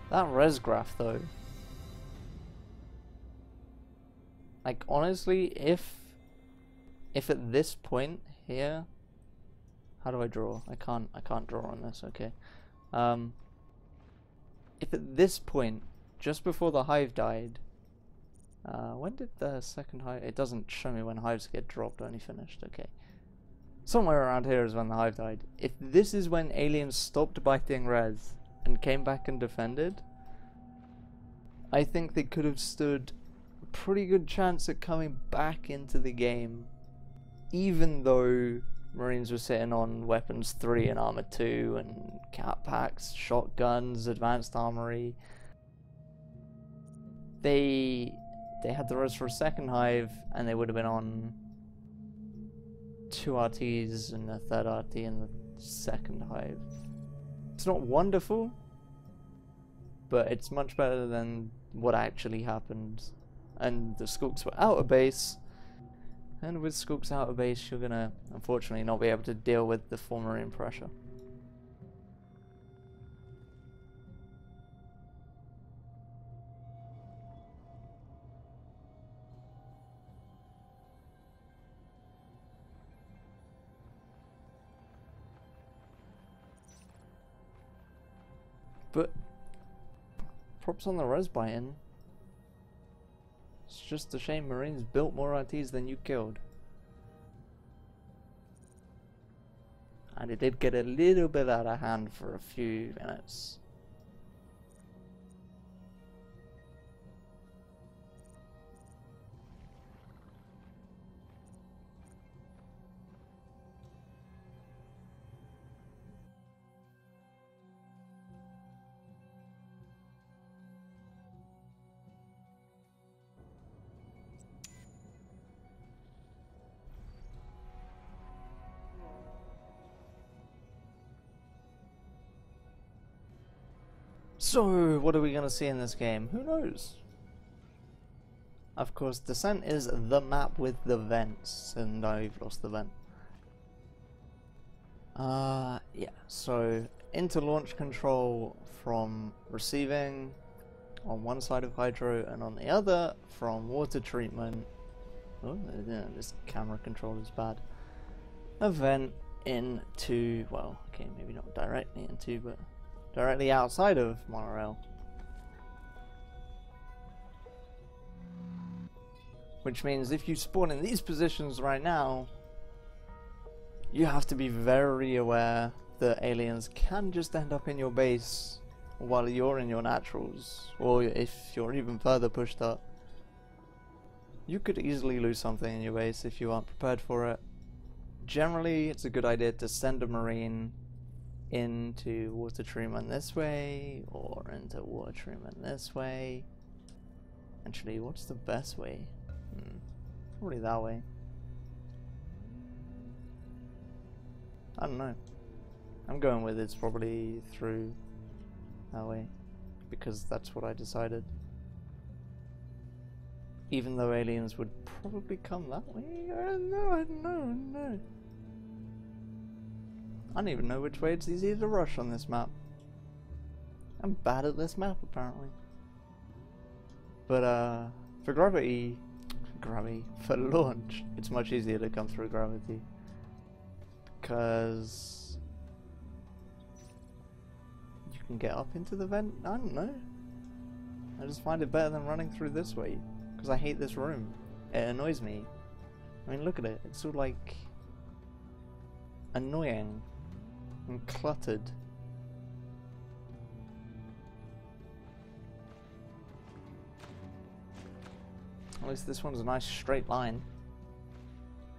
That res graph though. Like honestly, if at this point here, how do I draw? I can't draw on this, okay. If at this point, just before the hive died, when did the second hive, it doesn't show me when hives get dropped, only finished, okay. Somewhere around here is when the hive died. If this is when aliens stopped biting res and came back and defended, I think they could have stood a pretty good chance at coming back into the game. Even though Marines were sitting on weapons 3 and armor 2 and cat packs, shotguns, advanced armory, they they had the res for a second hive, and they would have been on 2 RTs and a 3rd RT in the second hive. It's not wonderful, but it's much better than what actually happened. And the Skooks were out of base, and with Skooks out of base, you're gonna unfortunately not be able to deal with the full marine pressure. But props on the res buy-in. It's just a shame Marines built more RTs than you killed. And it did get a little bit out of hand for a few minutes. So, what are we going to see in this game? Who knows? Of course, Descent is the map with the vents, and I've lost the vent. Yeah, so into launch control from receiving on one side of hydro, and on the other from water treatment. Oh, yeah, this camera control is bad. A vent into, well, okay, maybe not directly into, but directly outside of monorail. Which means if you spawn in these positions right now, you have to be very aware that aliens can just end up in your base while you're in your naturals, or if you're even further pushed up. You could easily lose something in your base if you aren't prepared for it. Generally, it's a good idea to send a marine into water treatment this way, or into water treatment this way. Actually, what's the best way? Probably that way. I don't know. I'm going with it's probably through that way, because that's what I decided. Even though aliens would probably come that way? I don't know. I don't even know which way it's easier to rush on this map. I'm bad at this map, apparently. But, for for launch, it's much easier to come through gravity. Because you can get up into the vent? I don't know. I just find it better than running through this way. Because I hate this room. It annoys me. I mean, look at it. It's all like annoying and cluttered. At least this one's a nice straight line.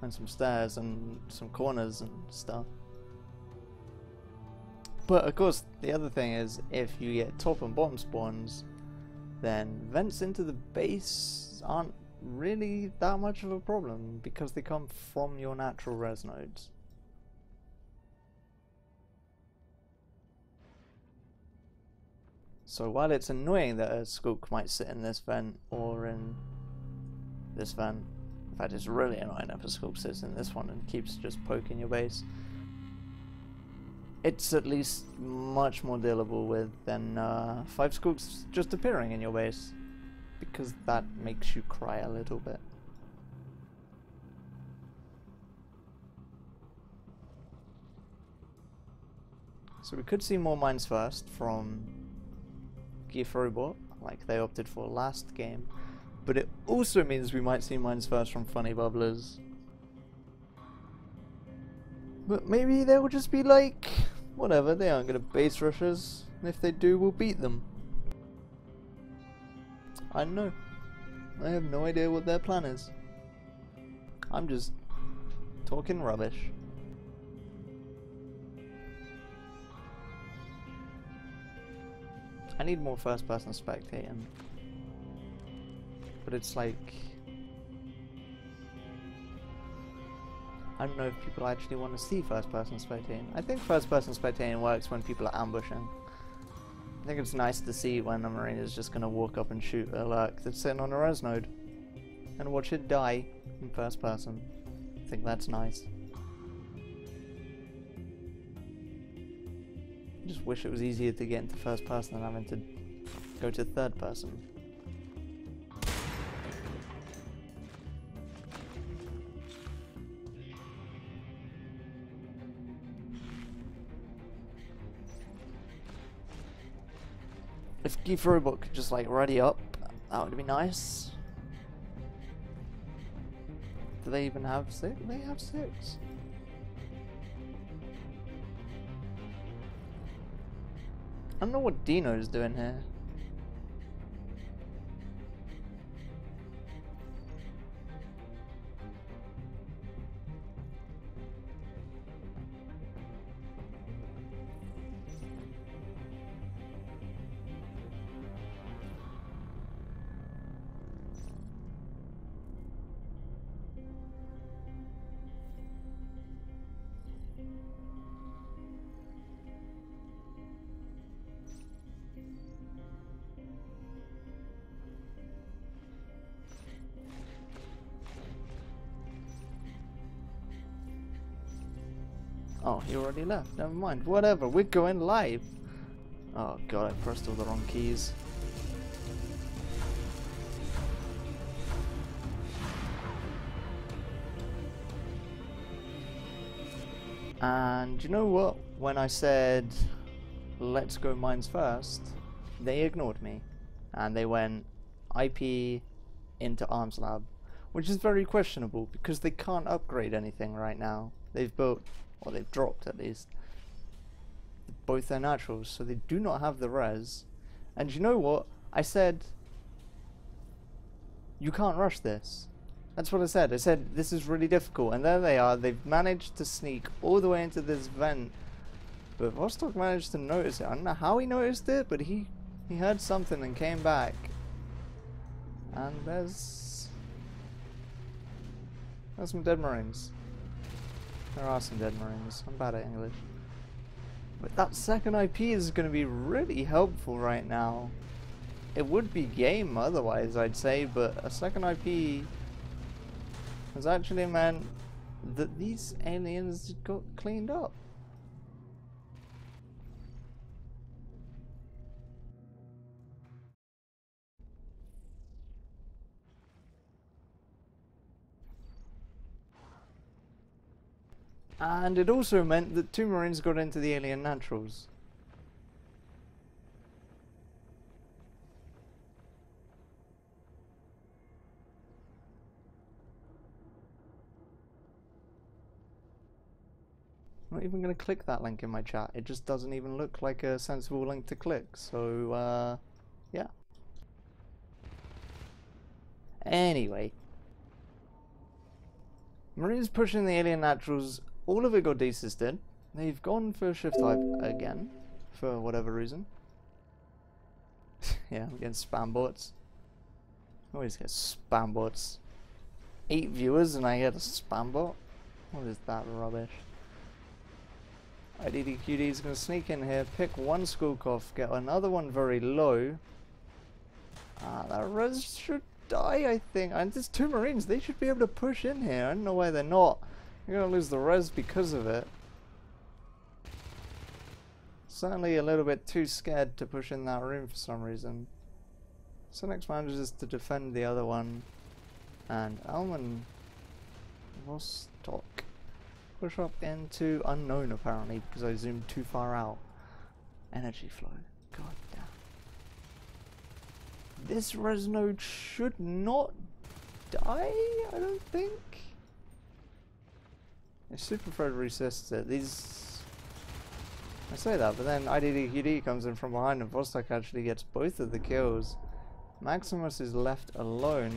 And some stairs and some corners and stuff. But of course, the other thing is, if you get top and bottom spawns, then vents into the base aren't really that much of a problem, because they come from your natural res nodes. So while it's annoying that a Skook might sit in this vent or in this vent, in fact it's really annoying if a Skook sits in this one and keeps just poking your base, it's at least much more dealable with than 5 Skooks just appearing in your base, because that makes you cry a little bit. So we could see more mines first from GEIF robot, like they opted for last game, but it also means we might see mines first from FunnyBubblers. But maybe they will just be like, whatever, they aren't going to base rush us, and if they do, we'll beat them. I don't know. I have no idea what their plan is. I'm just talking rubbish. I need more first person spectating. but it's like, I don't know if people actually want to see first-person spectating. I think first-person spectating works when people are ambushing. I think it's nice to see when a Marine is just going to walk up and shoot a lurk that's sitting on a res node and watch it die in first person. I think that's nice. I just wish it was easier to get into first person than having to go to third person. If GEIF robot could just like ready up, that would be nice. Do they even have 6? They have 6. I don't know what Dino's doing here. Oh, he already left. Never mind. Whatever. We're going live. Oh god, I pressed all the wrong keys. And you know what? When I said, let's go mines first, they ignored me. And they went IP into Arms Lab. Which is very questionable, because they can't upgrade anything right now. They've built, or they've dropped at least, both their naturals, so they do not have the res. And you know what? I said, you can't rush this. That's what I said. I said, this is really difficult. And there they are. They've managed to sneak all the way into this vent. But Vostok managed to notice it. I don't know how he noticed it, but he heard something and came back. And there's some dead Marines. There are some dead Marines. I'm bad at English. But that second IP is going to be really helpful right now. It would be game otherwise, I'd say, but a second IP has actually meant that these aliens got cleaned up. And it also meant that 2 Marines got into the alien naturals. I'm not even going to click that link in my chat. It just doesn't even look like a sensible link to click. So, yeah. Anyway. Marines pushing the alien naturals. All of it got desisted. They've gone for shift type again. For whatever reason. Yeah, I'm getting spam bots. Always get spam bots. 8 viewers and I get a spam bot? What is that rubbish? IDDQD is going to sneak in here, pick one Skullcough, get another one very low. That res should die, I think. And there's 2 Marines, they should be able to push in here. I don't know why they're not. You're going to lose the res because of it. Certainly a little bit too scared to push in that room for some reason. So next manages to defend the other one. And Alman Vostok push up into unknown apparently because I zoomed too far out. Energy flow. God damn. This res node should not die, I don't think. The Super Fred resists it. These, I say that, but then IDDQD comes in from behind and Vostok actually gets both of the kills. Maximus is left alone.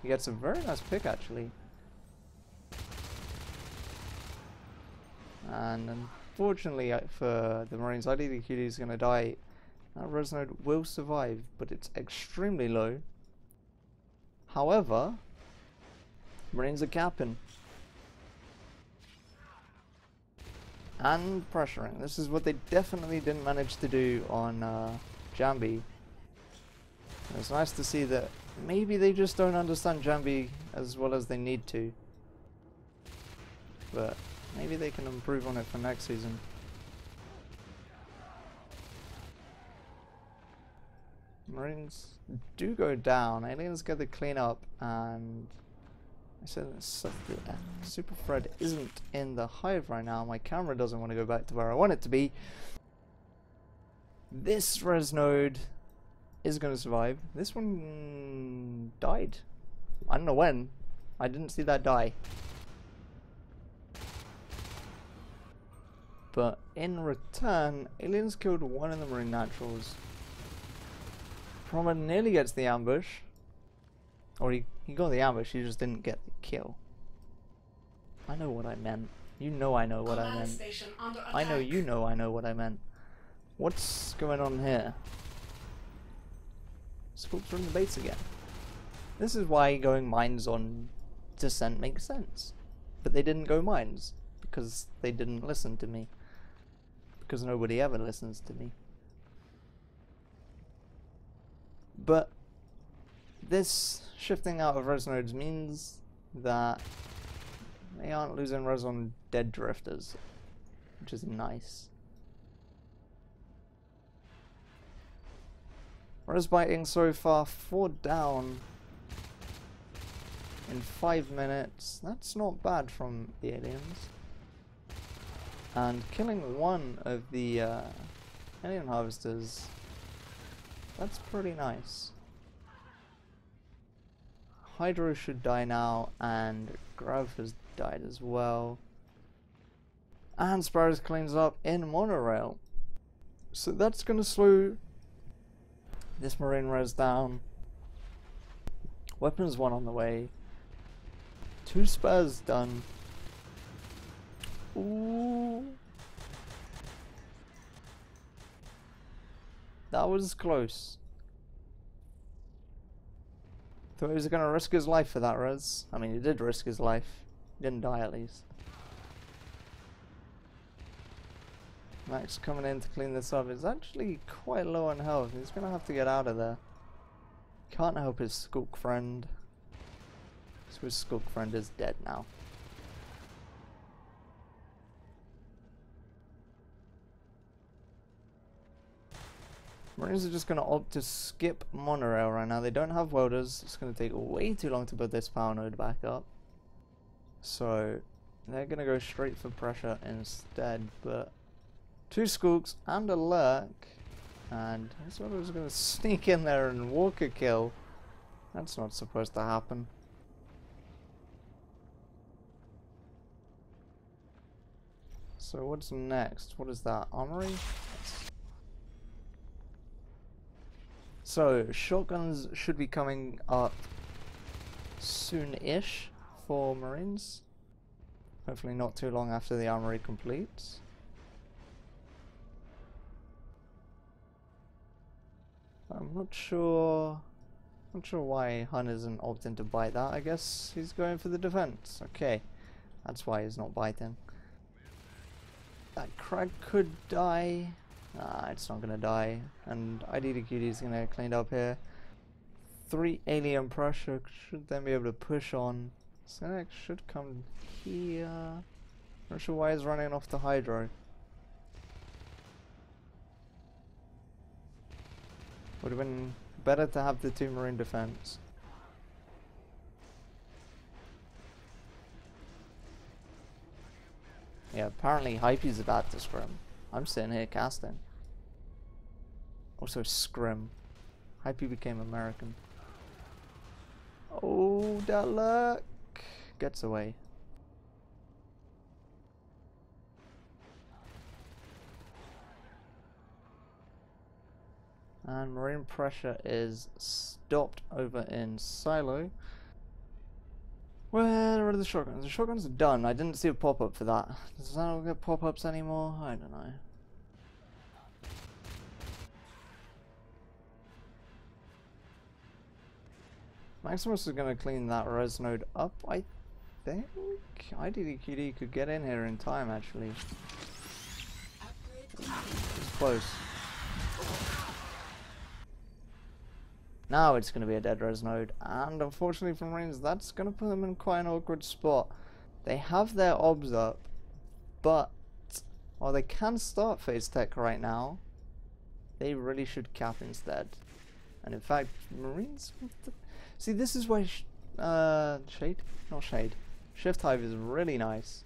He gets a very nice pick actually. And unfortunately for the Marines, IDDQD is going to die. That res node will survive, but it's extremely low. However, Marines are capping. And pressuring. This is what they definitely didn't manage to do on Jambi. It's nice to see that maybe they just don't understand Jambi as well as they need to. But maybe they can improve on it for next season. Marines do go down. Aliens get the cleanup, and I said Super Fred isn't in the hive right now. My camera doesn't want to go back to where I want it to be. This res node is going to survive. This one died. I don't know when. I didn't see that die. But in return, aliens killed one of the Marine Naturals. Proma nearly gets the ambush. Or he got the ambush, he just didn't get the kill. I know what I meant. You know I know what I meant. I know you know I know what I meant. What's going on here? Scoops are in the base again. This is why going mines on Descent makes sense. But they didn't go mines. Because they didn't listen to me. Because nobody ever listens to me. But this shifting out of res nodes means that they aren't losing res on dead drifters, which is nice. Res biting so far, 4 down in 5 minutes. That's not bad from the aliens. And killing one of the alien harvesters, that's pretty nice. Hydro should die now, and Grav has died as well. And Sparrows cleans up in monorail. So that's going to slow this Marine res down. Weapons 1 on the way. 2 spares done. Ooh. That was close. Thought he was going to risk his life for that res. I mean, he did risk his life. He didn't die at least. Max coming in to clean this up is actually quite low on health. He's going to have to get out of there. Can't help his Skook friend. So his Skook friend is dead now. Marines are just going to opt to skip monorail right now. They don't have welders. It's going to take way too long to put this power node back up. So they're going to go straight for pressure instead. But 2 Skooks and a lurk. And this one was going to sneak in there and walk a kill. That's not supposed to happen. So what's next? What is that? Armory? So, shotguns should be coming up soon-ish for Marines. Hopefully not too long after the armory completes. I'm not sure why Hun isn't opting to bite that. I guess he's going for the defense. Okay, that's why he's not biting. That Crag could die. It's not gonna die, and IDDQD is gonna get cleaned up here. 3 alien pressure should then be able to push on. Senex should come here. Not sure why he's running off the Hydro. Would have been better to have the 2 Marine defense. Yeah, apparently Hype's about to scrim. I'm sitting here casting. Also scrim. Hype became American. Oh, that luck gets away. And Marine pressure is stopped over in Silo. Where are the shotguns? The shotguns are done. I didn't see a pop-up for that. Does that not get pop-ups anymore? I don't know. Maximus is going to clean that res node up, I think. IDDQD could get in here in time, actually. It's close. Now it's going to be a dead res node, and unfortunately for Marines, that's going to put them in quite an awkward spot. They have their obs up, but while they can start phase tech right now, they really should cap instead. And in fact, Marines... See, this is why Shift Hive is really nice.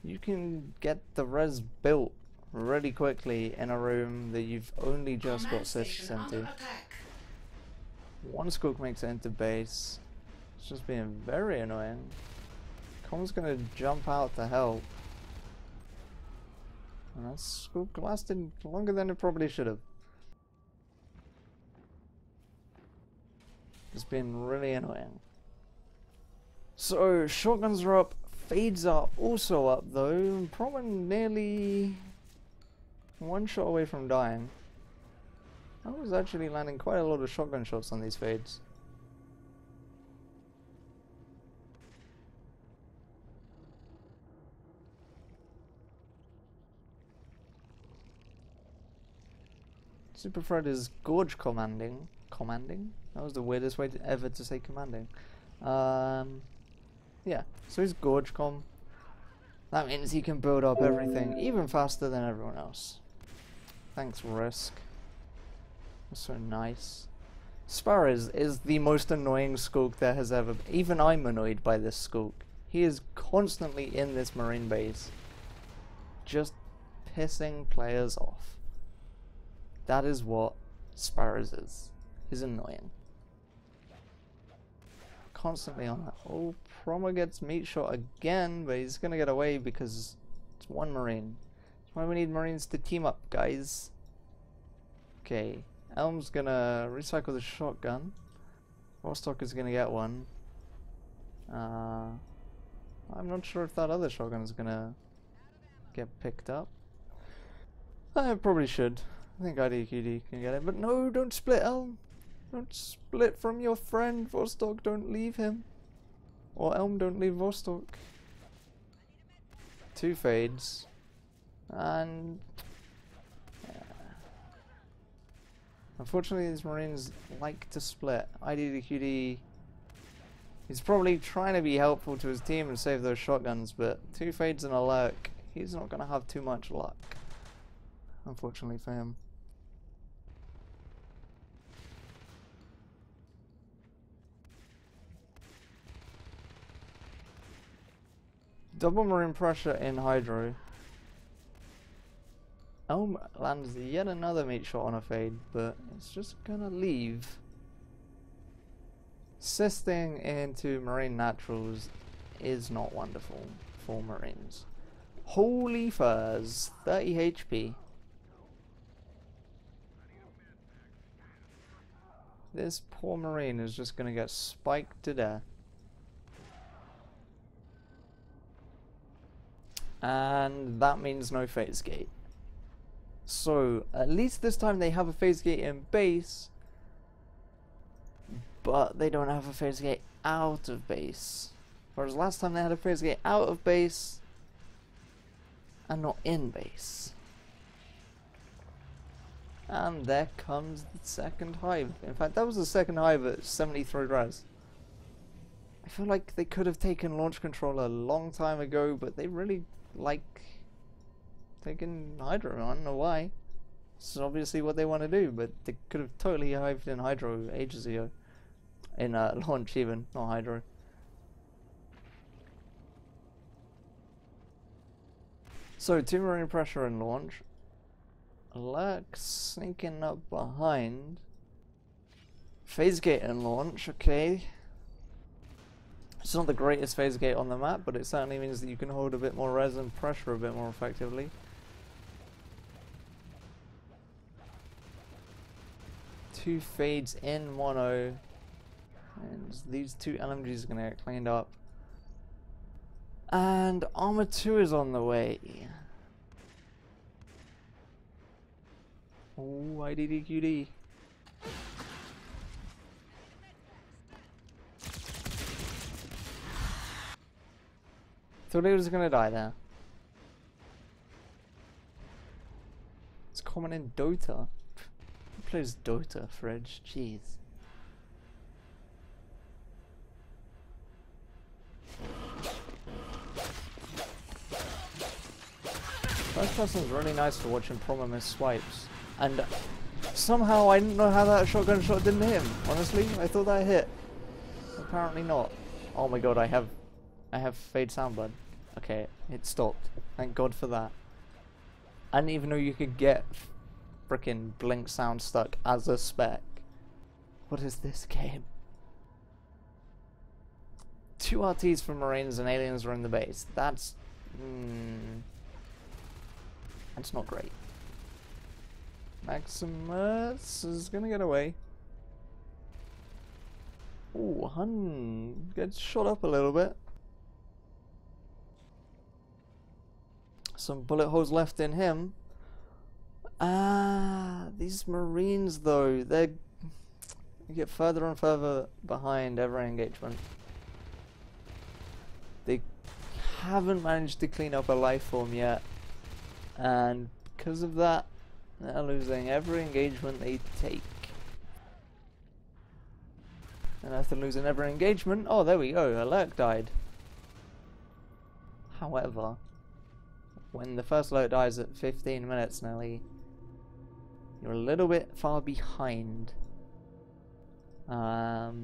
You can get the res built really quickly in a room that you've only just got systems into. One Skook makes it into base. It's just being very annoying. Com's gonna jump out to help. And that Skook lasted longer than it probably should have. It's been really annoying. So, shotguns are up. Fades are also up though. Probably nearly one shot away from dying. I was actually landing quite a lot of shotgun shots on these fades. Super Fred is gorge commanding. That was the weirdest way ever to say commanding. Yeah, so he's gorge com. That means he can build up everything even faster than everyone else. Thanks, Risk. That's so nice. Sparrows is the most annoying Skook there has ever been. Even I'm annoyed by this Skook. He is constantly in this Marine base, just pissing players off. That is what Sparrows is. He's annoying. Constantly on that. Oh, Promo gets meat shot again, but he's gonna get away because it's one Marine. That's why we need Marines to team up, guys. Okay, Elm's gonna recycle the shotgun. Vostok is gonna get one. I'm not sure if that other shotgun is gonna get picked up. I probably should. I think IDQD can get it, but no, don't split Elm. Don't split from your friend, Vostok, don't leave him. Or Elm, don't leave Vostok. Two fades. And... yeah. Unfortunately, these Marines like to split. IDDQD... he's probably trying to be helpful to his team and save those shotguns, but two fades and a lurk, he's not going to have too much luck. Unfortunately for him. Double Marine pressure in Hydro. Elm lands yet another meat shot on a fade, but it's just gonna leave. Assisting into Marine Naturals is not wonderful for Marines. Holy furs, 30 HP. This poor Marine is just gonna get spiked to death. And that means no phase gate. So at least this time they have a phase gate in base, but they don't have a phase gate out of base. Whereas last time they had a phase gate out of base and not in base. And there comes the second hive. In fact, that was the second hive at 73 res. I feel like they could have taken launch control a long time ago, but they really like taking Hydro. I don't know why. This is obviously what they want to do, but they could have totally hived in Hydro ages ago. In launch even, not Hydro. So, 2 Marine pressure in launch. Lurk sneaking up behind. Phase gate in launch, okay. It's not the greatest phase gate on the map, but it certainly means that you can hold a bit more res and pressure a bit more effectively. Two fades in mono, and these two LMGs are going to get cleaned up. And Armor 2 is on the way. Oh, IDDQD. Thought he was gonna die there. It's common in Dota. Who plays Dota, Fridge? Jeez. First person's really nice for watching Promo miss swipes. And somehow I didn't know how that shotgun shot didn't hit him. Honestly, I thought that hit. Apparently not. Oh my god, I have fade soundbud. Okay, it stopped. Thank god for that. I didn't even know you could get frickin' blink sound stuck as a spec. What is this game? 2 RTs for Marines and aliens are in the base. That's not great. Maximus is gonna get away. Ooh, Hun gets shot up a little bit. Some bullet holes left in him. These Marines though, they get further and further behind every engagement. They haven't managed to clean up a life form yet, and because of that, they're losing every engagement they take. And after losing every engagement, oh there we go, alert died. However, when the first alert dies at 15 minutes nearly, you're a little bit far behind. Yeah.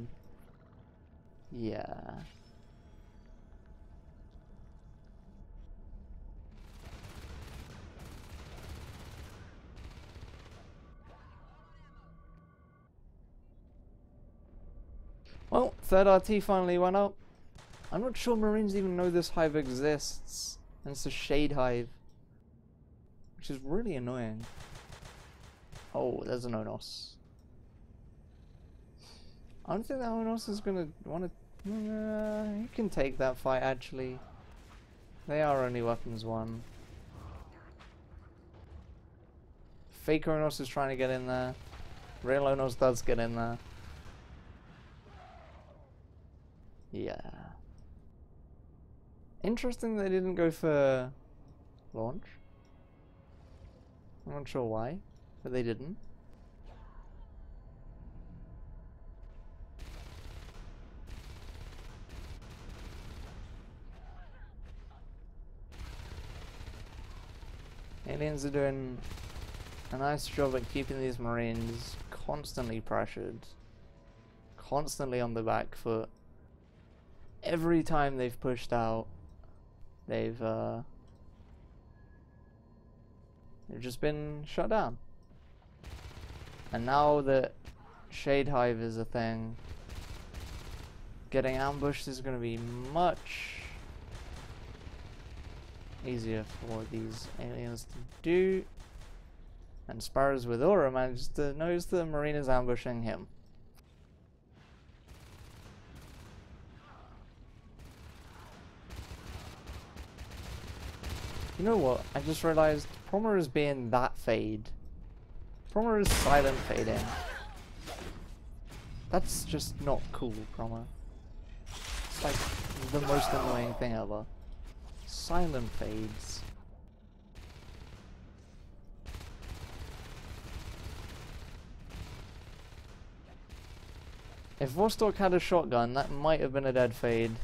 Well, third RT finally went up. I'm not sure Marines even know this hive exists. And it's a shade hive. Which is really annoying. Oh, there's an Onos. I don't think that Onos is gonna wanna... he can take that fight actually. They are only weapons 1. Fake Onos is trying to get in there. Real Onos does get in there. Yeah. Interesting they didn't go for launch. I'm not sure why, but they didn't. Aliens are doing a nice job at keeping these Marines constantly pressured, constantly on the back foot. Every time they've pushed out, they've just been shut down. And now that Shade Hive is a thing, getting ambushed is going to be much easier for these aliens to do. And Sparrows with Aura manages to notice the Marine is ambushing him. You know what? I just realized Promer is being that fade. Promer is silent fading. That's just not cool, Promer. It's like the most annoying thing ever. Silent fades. If Vostok had a shotgun, that might have been a dead fade.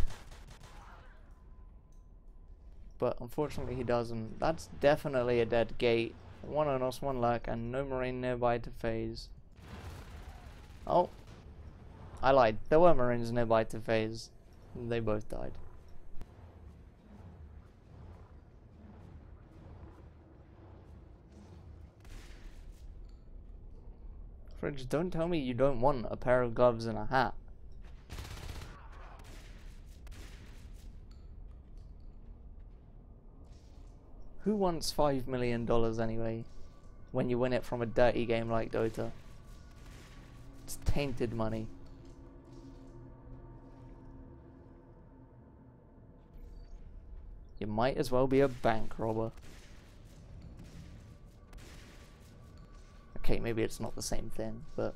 But unfortunately he doesn't. That's definitely a dead gate. 1 Onos, 1 Lurk, and no Marine nearby to phase. Oh. I lied. There were Marines nearby to phase. They both died. Fridge, don't tell me you don't want a pair of gloves and a hat. Who wants $5 million anyway, when you win it from a dirty game like Dota? It's tainted money. You might as well be a bank robber. Okay, maybe it's not the same thing, but...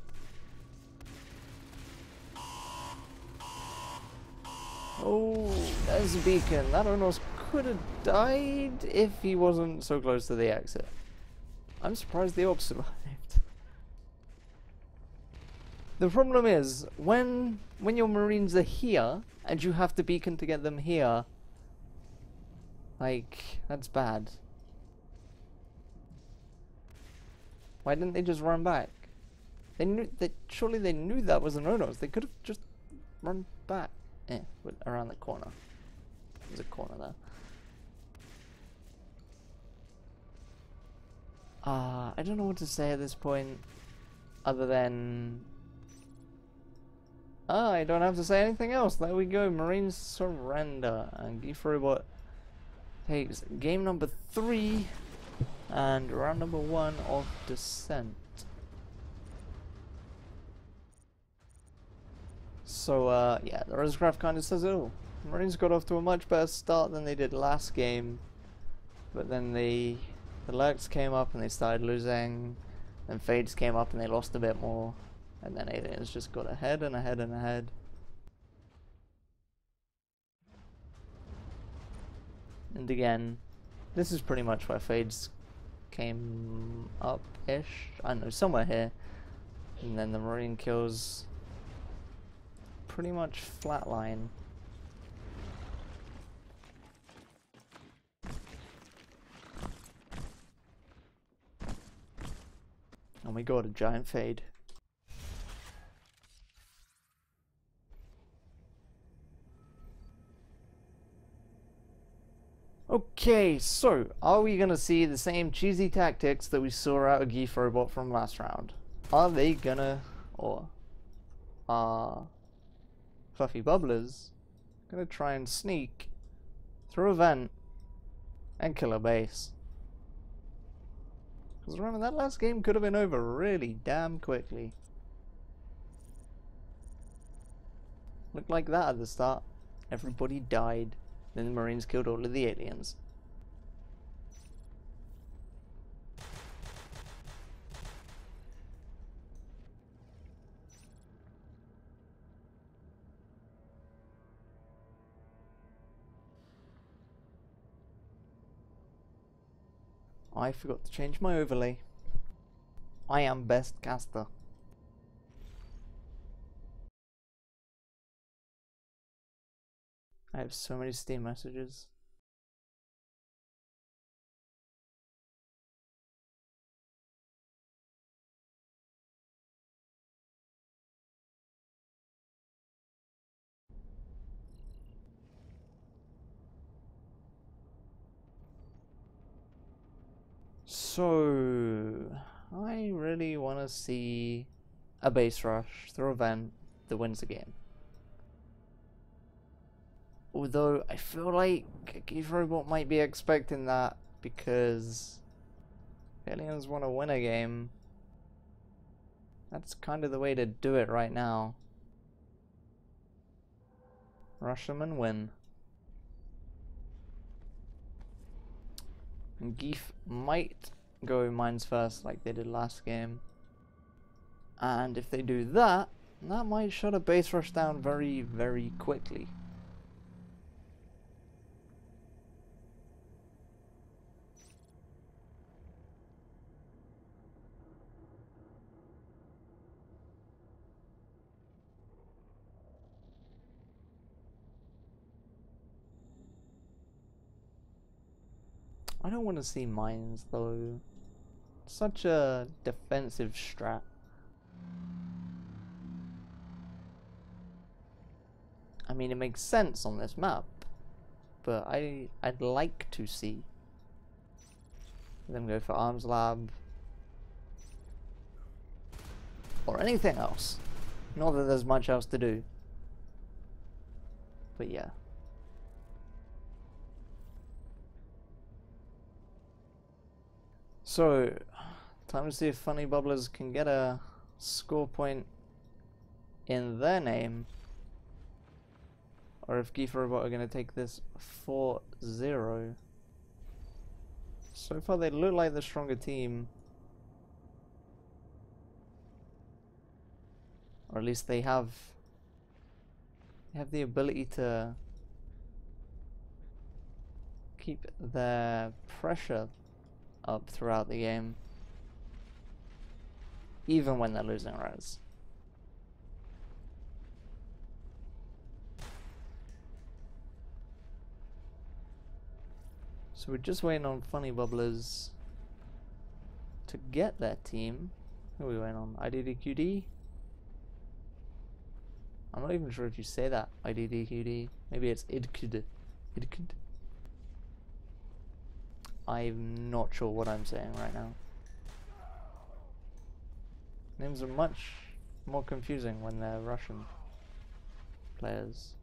Oh, there's a beacon. That almost could have died if he wasn't so close to the exit. I'm surprised the orc survived. The problem is, when your marines are here, and you have to beacon to get them here, like, that's bad. Why didn't they just run back? They knew that, surely they knew that was a no-no. They could have just run back. Around the corner. There's a corner there. I don't know what to say at this point, other than... I don't have to say anything else. There we go. Marines surrender. And GEIF takes game number 3 and round number 1 of Descent. So, yeah, the Rosecraft kind of says it all. Marines got off to a much better start than they did last game. But then the Lurks came up and they started losing. Then Fades came up and they lost a bit more. And then Aliens just got ahead and ahead and ahead. And again, this is pretty much where Fades came up-ish. I don't know, somewhere here. And then the Marine kills pretty much flatline. And we got a giant fade. Okay, so are we gonna see the same cheesy tactics that we saw out of GEIF from last round? Are they gonna, or are FunnyBubblers gonna try and sneak through a vent and kill a base? Because remember, that last game could have been over really damn quickly. Looked like that at the start. Everybody died. Then the Marines killed all of the aliens. I forgot to change my overlay. I am best caster. I have so many Steam messages. So, I really want to see a base rush through a vent that wins the game. Although I feel like GEIF might be expecting that because aliens want to win a game. That's kind of the way to do it right now. Rush them and win. And GEIF might go mines first like they did last game. And if they do that, that might shut a base rush down very, very quickly. I don't want to see mines though. Such a defensive strat. I mean, it makes sense on this map, but I'd like to see them go for arms lab or anything else. Not that there's much else to do, but yeah. So, time to see if FunnyBubblers can get a score point in their name, or if GEIF are going to take this 4-0. So far they look like the stronger team, or at least they have the ability to keep their pressure up throughout the game, even when they're losing res. So we're just waiting on FunnyBubblers to get their team. Who are we waiting on? IDDQD? I'm not even sure if you say that. IDDQD. Maybe it's IDQD. IDQD. I'm not sure what I'm saying right now. Names are much more confusing when they're Russian players.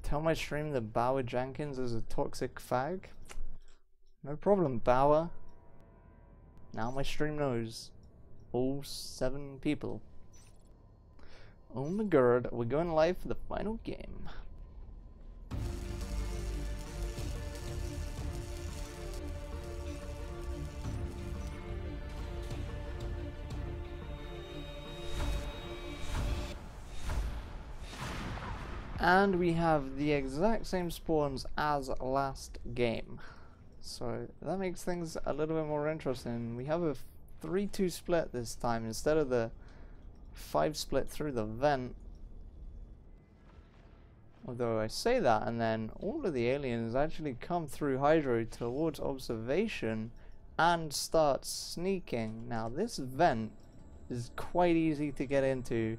Tell my stream that Bauer Jenkins is a toxic fag? No problem, Bauer. Now my stream knows. All 7 people. Oh my god, we're going live for the final game. And we have the exact same spawns as last game. So that makes things a little bit more interesting. We have a 3-2 split this time instead of the 5 split through the vent. Although I say that and then all of the aliens actually come through Hydro towards observation and start sneaking. Now this vent is quite easy to get into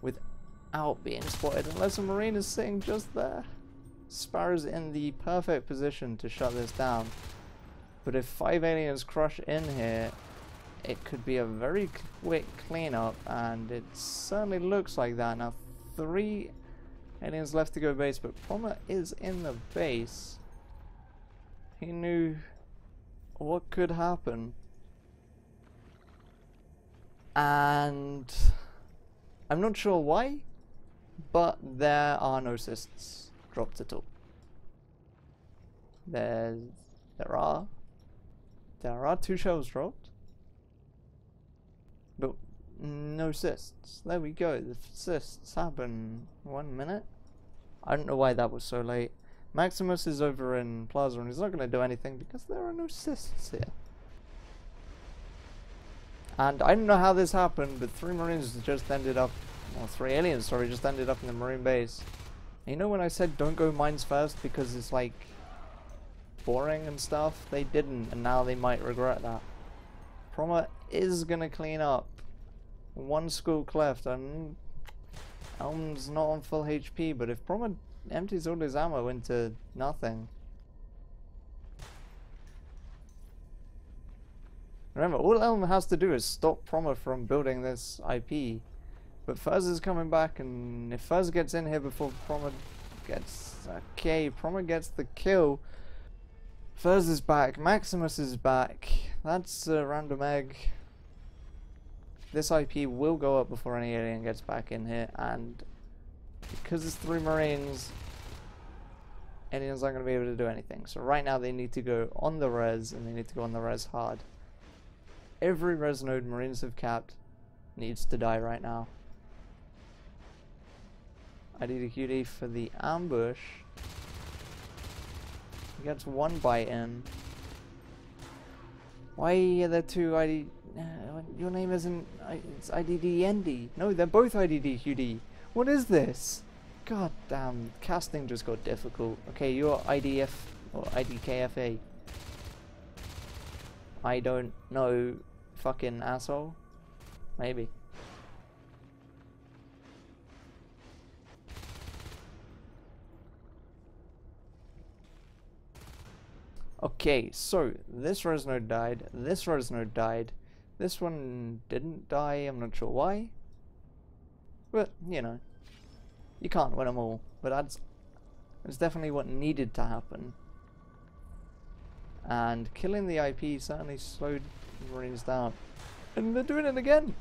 without being spotted unless a Marine is sitting just there. Sparrow's in the perfect position to shut this down. But if 5 aliens crush in here, it could be a very quick cleanup, and it certainly looks like that. Now 3 aliens left to go base, but Promer is in the base. He knew what could happen. And I'm not sure why, but there are no cysts dropped at all. There are 2 shells dropped, but no cysts. There we go. The cysts happen 1 minute. I don't know why that was so late. Maximus is over in Plaza and he's not going to do anything because there are no cysts here. And I don't know how this happened, but 3 Marines just ended up, or 3 aliens, sorry, just ended up in the Marine base. And you know when I said don't go mines first because it's like boring and stuff? They didn't, and now they might regret that. Promer is gonna clean up. 1 school left, and Elm's not on full HP, but if Promer empties all his ammo into nothing. Remember, all Elm has to do is stop Promer from building this IP. But Fuzz is coming back, and if Fuzz gets in here before Promer gets... Okay, Promer gets the kill. Fuzz is back, Maximus is back. That's a random egg. This IP will go up before any alien gets back in here, and because it's 3 Marines, aliens aren't going to be able to do anything. So right now they need to go on the res, and they need to go on the res hard. Every res node Marines have capped needs to die right now. IDDQD for the ambush. He gets 1 bite in. Why are there 2 ID... your name isn't... it's IDDND. No, they're both IDDQD. What is this? God damn, casting just got difficult. Okay, you're IDF or IDKFA. I don't know, fucking asshole. Maybe. Okay, so this res node died, this res node died, this one didn't die, I'm not sure why. But, you know, you can't win them all. But that's definitely what needed to happen. And killing the IP certainly slowed Marines down. And they're doing it again!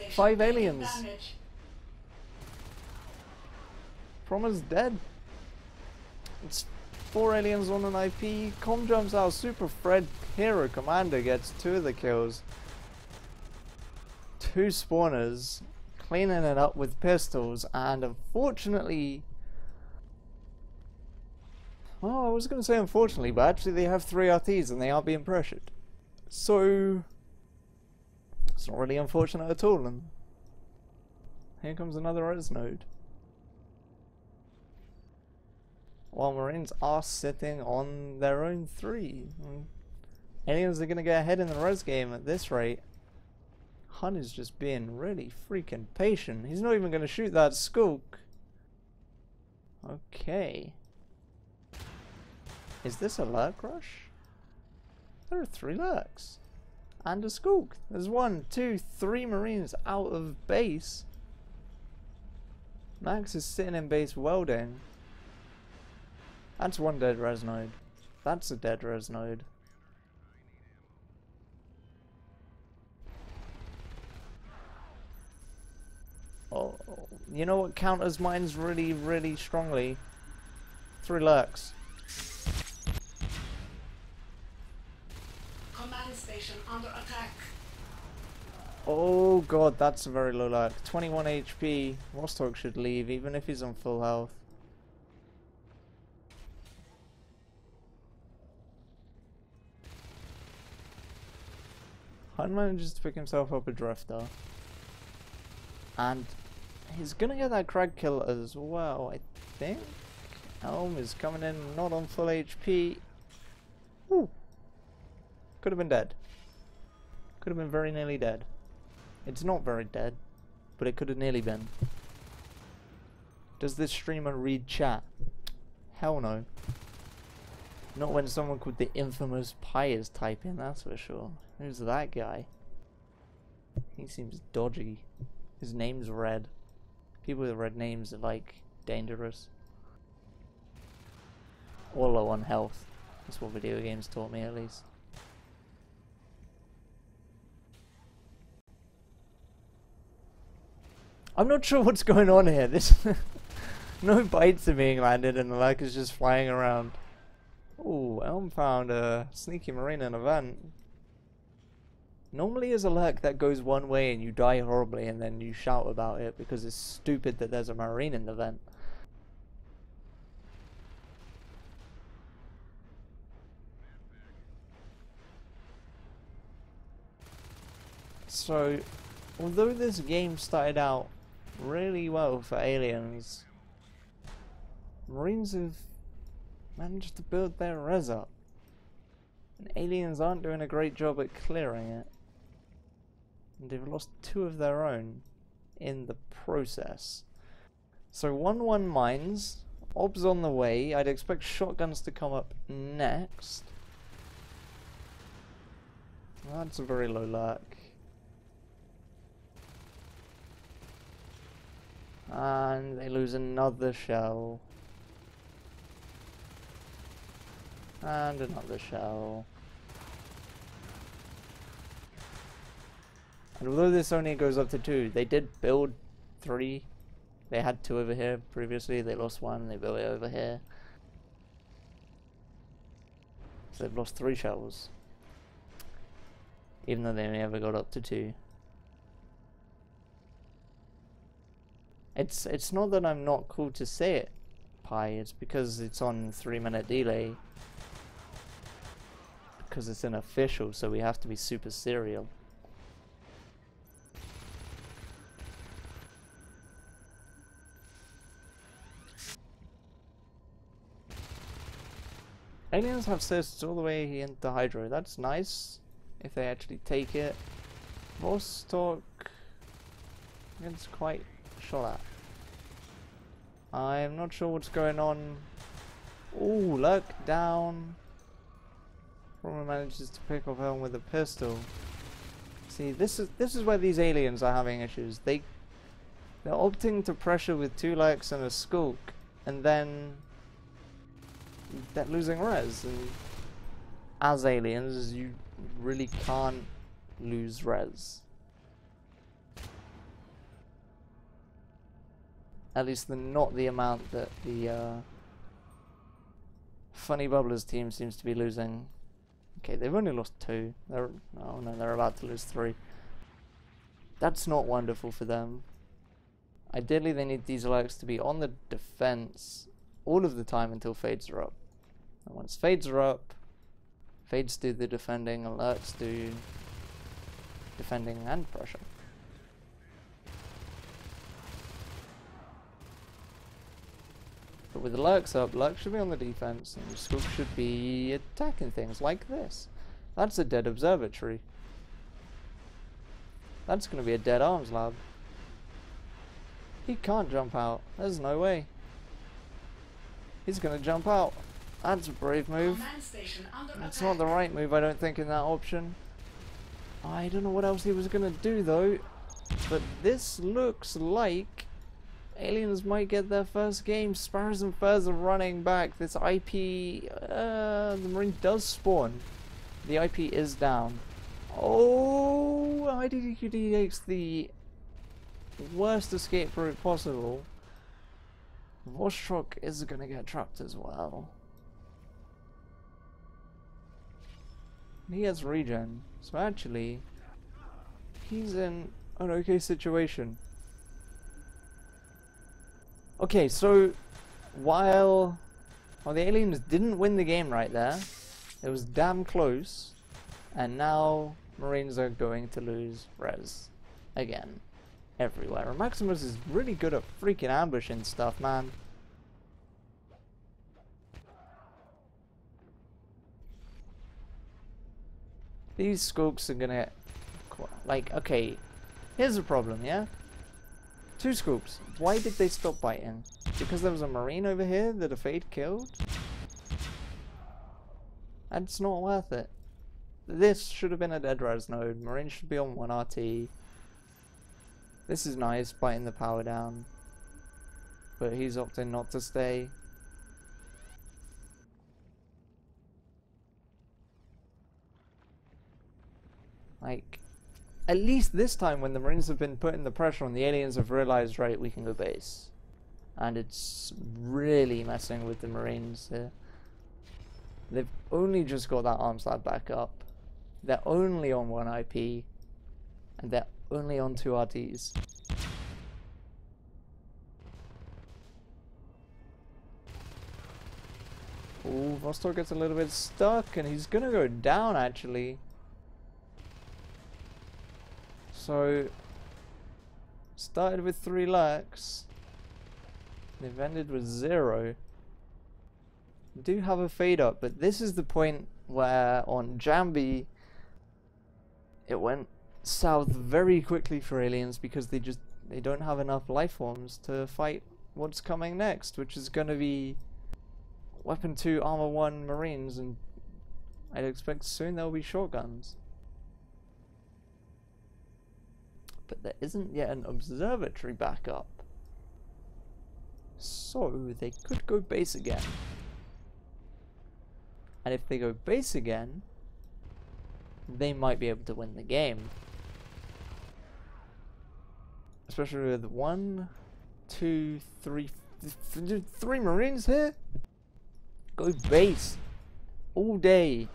5 aliens! Proma's dead. It's 4 aliens on an IP. Com jumps out. Super Fred Hero Commander gets 2 of the kills. 2 spawners. Cleaning it up with pistols. And unfortunately... well, I was going to say unfortunately, but actually they have 3 RTs and they are being pressured. So... it's not really unfortunate at all. And here comes another res node. While Marines are sitting on their own 3. Aliens are going to get ahead in the res game at this rate. Hun is just being really freaking patient. He's not even going to shoot that skulk. Okay. Is this a lurk rush? There are 3 lurks. And a skulk. There's 1, 2, 3 Marines out of base. Max is sitting in base welding. That's 1 dead res node. That's a dead res node. Oh, you know what counters mines really, really strongly? 3 lurks. Command station under attack. Oh god, that's a very low lurk. 21 HP. Vostok should leave, even if he's on full health. Hun manages to pick himself up a drifter. And he's gonna get that crag kill as well, I think. Elm is coming in not on full HP. Ooh. Could have been dead. Could have been very nearly dead. It's not very dead, but it could have nearly been. Does this streamer read chat? Hell no. Not when someone called the infamous Pi is typing, that's for sure. Who's that guy? He seems dodgy. His name's red. People with red names are like dangerous. Or low on health. That's what video games taught me at least. I'm not sure what's going on here. This no bites are being landed and the lurk is just flying around. Oh, Elm found a sneaky Marine in a vent. Normally as a lurk that goes one way and you die horribly and then you shout about it because it's stupid that there's a Marine in the vent. So, although this game started out really well for aliens, Marines have managed to build their res up. And aliens aren't doing a great job at clearing it. And they've lost 2 of their own in the process. So 1-1 mines, obs on the way. I'd expect shotguns to come up next. That's a very low lurk. And they lose another shell. And another shell. And although this only goes up to 2, they did build 3. They had 2 over here previously, they lost 1, they built it over here. So they've lost 3 shells. Even though they only ever got up to 2. It's not that I'm not cool to say it, Pi, it's because it's on 3-minute delay. Because it's unofficial, so we have to be super serial. Aliens have cysts all the way into Hydro. That's nice, if they actually take it. Vostok gets quite shot at. I'm not sure what's going on Ooh, luck down. Roman manages to pick off Helm with a pistol. See, this is where these aliens are having issues. They're opting to pressure with 2 likes and a skulk, and then they're losing res. And as aliens, you really can't lose res. At least not the amount that the FunnyBubblers team seems to be losing. Okay, they've only lost 2. They're about to lose 3. That's not wonderful for them. Ideally, they need these alerts to be on the defense all of the time until fades are up. And once fades are up, fades do the defending, alerts do defending and pressure. But with the lurks up, lurk should be on the defense, and the scoop should be attacking things like this. That's a dead observatory. That's going to be a dead arms lab. He can't jump out. There's no way. He's going to jump out. That's a brave move. That's not the right move, I don't think, in that option. I don't know what else he was going to do, though. But this looks like aliens might get their first game. Sparrows and Furs are running back. This IP, the Marine does spawn. The IP is down. Oh, IDDQD takes the worst escape route possible. Vostok is going to get trapped as well. He has regen, so actually, he's in an okay situation. Okay, so while the aliens didn't win the game right there, it was damn close, and now Marines are going to lose res again everywhere. And Maximus is really good at freaking ambushing stuff, man. These scopes are gonna, like, okay, here's the problem, yeah? 2 scoops. Why did they stop biting? Because there was a Marine over here that a Fade killed? That's not worth it. This should have been a dead res node. Marine should be on 1 RT. This is nice, biting the power down. But he's opting not to stay. Like, at least this time when the Marines have been putting the pressure on, the aliens have realized, right, we can go base. And it's really messing with the Marines here. They've only just got that arms lab back up. They're only on 1 IP. And they're only on 2 RTs. Ooh, Vostok gets a little bit stuck, and he's gonna go down, actually. So, started with 3 lurks. They've ended with 0. Do have a fade up, but this is the point where on Jambi it went south very quickly for aliens because they don't have enough life forms to fight what's coming next, which is going to be Weapon 2 Armor 1 Marines, and I'd expect soon there'll be shotguns. But there isn't yet an observatory backup, so they could go base again. And if they go base again, they might be able to win the game. Especially with 1, 2, 3, 3 Marines here. Go base all day.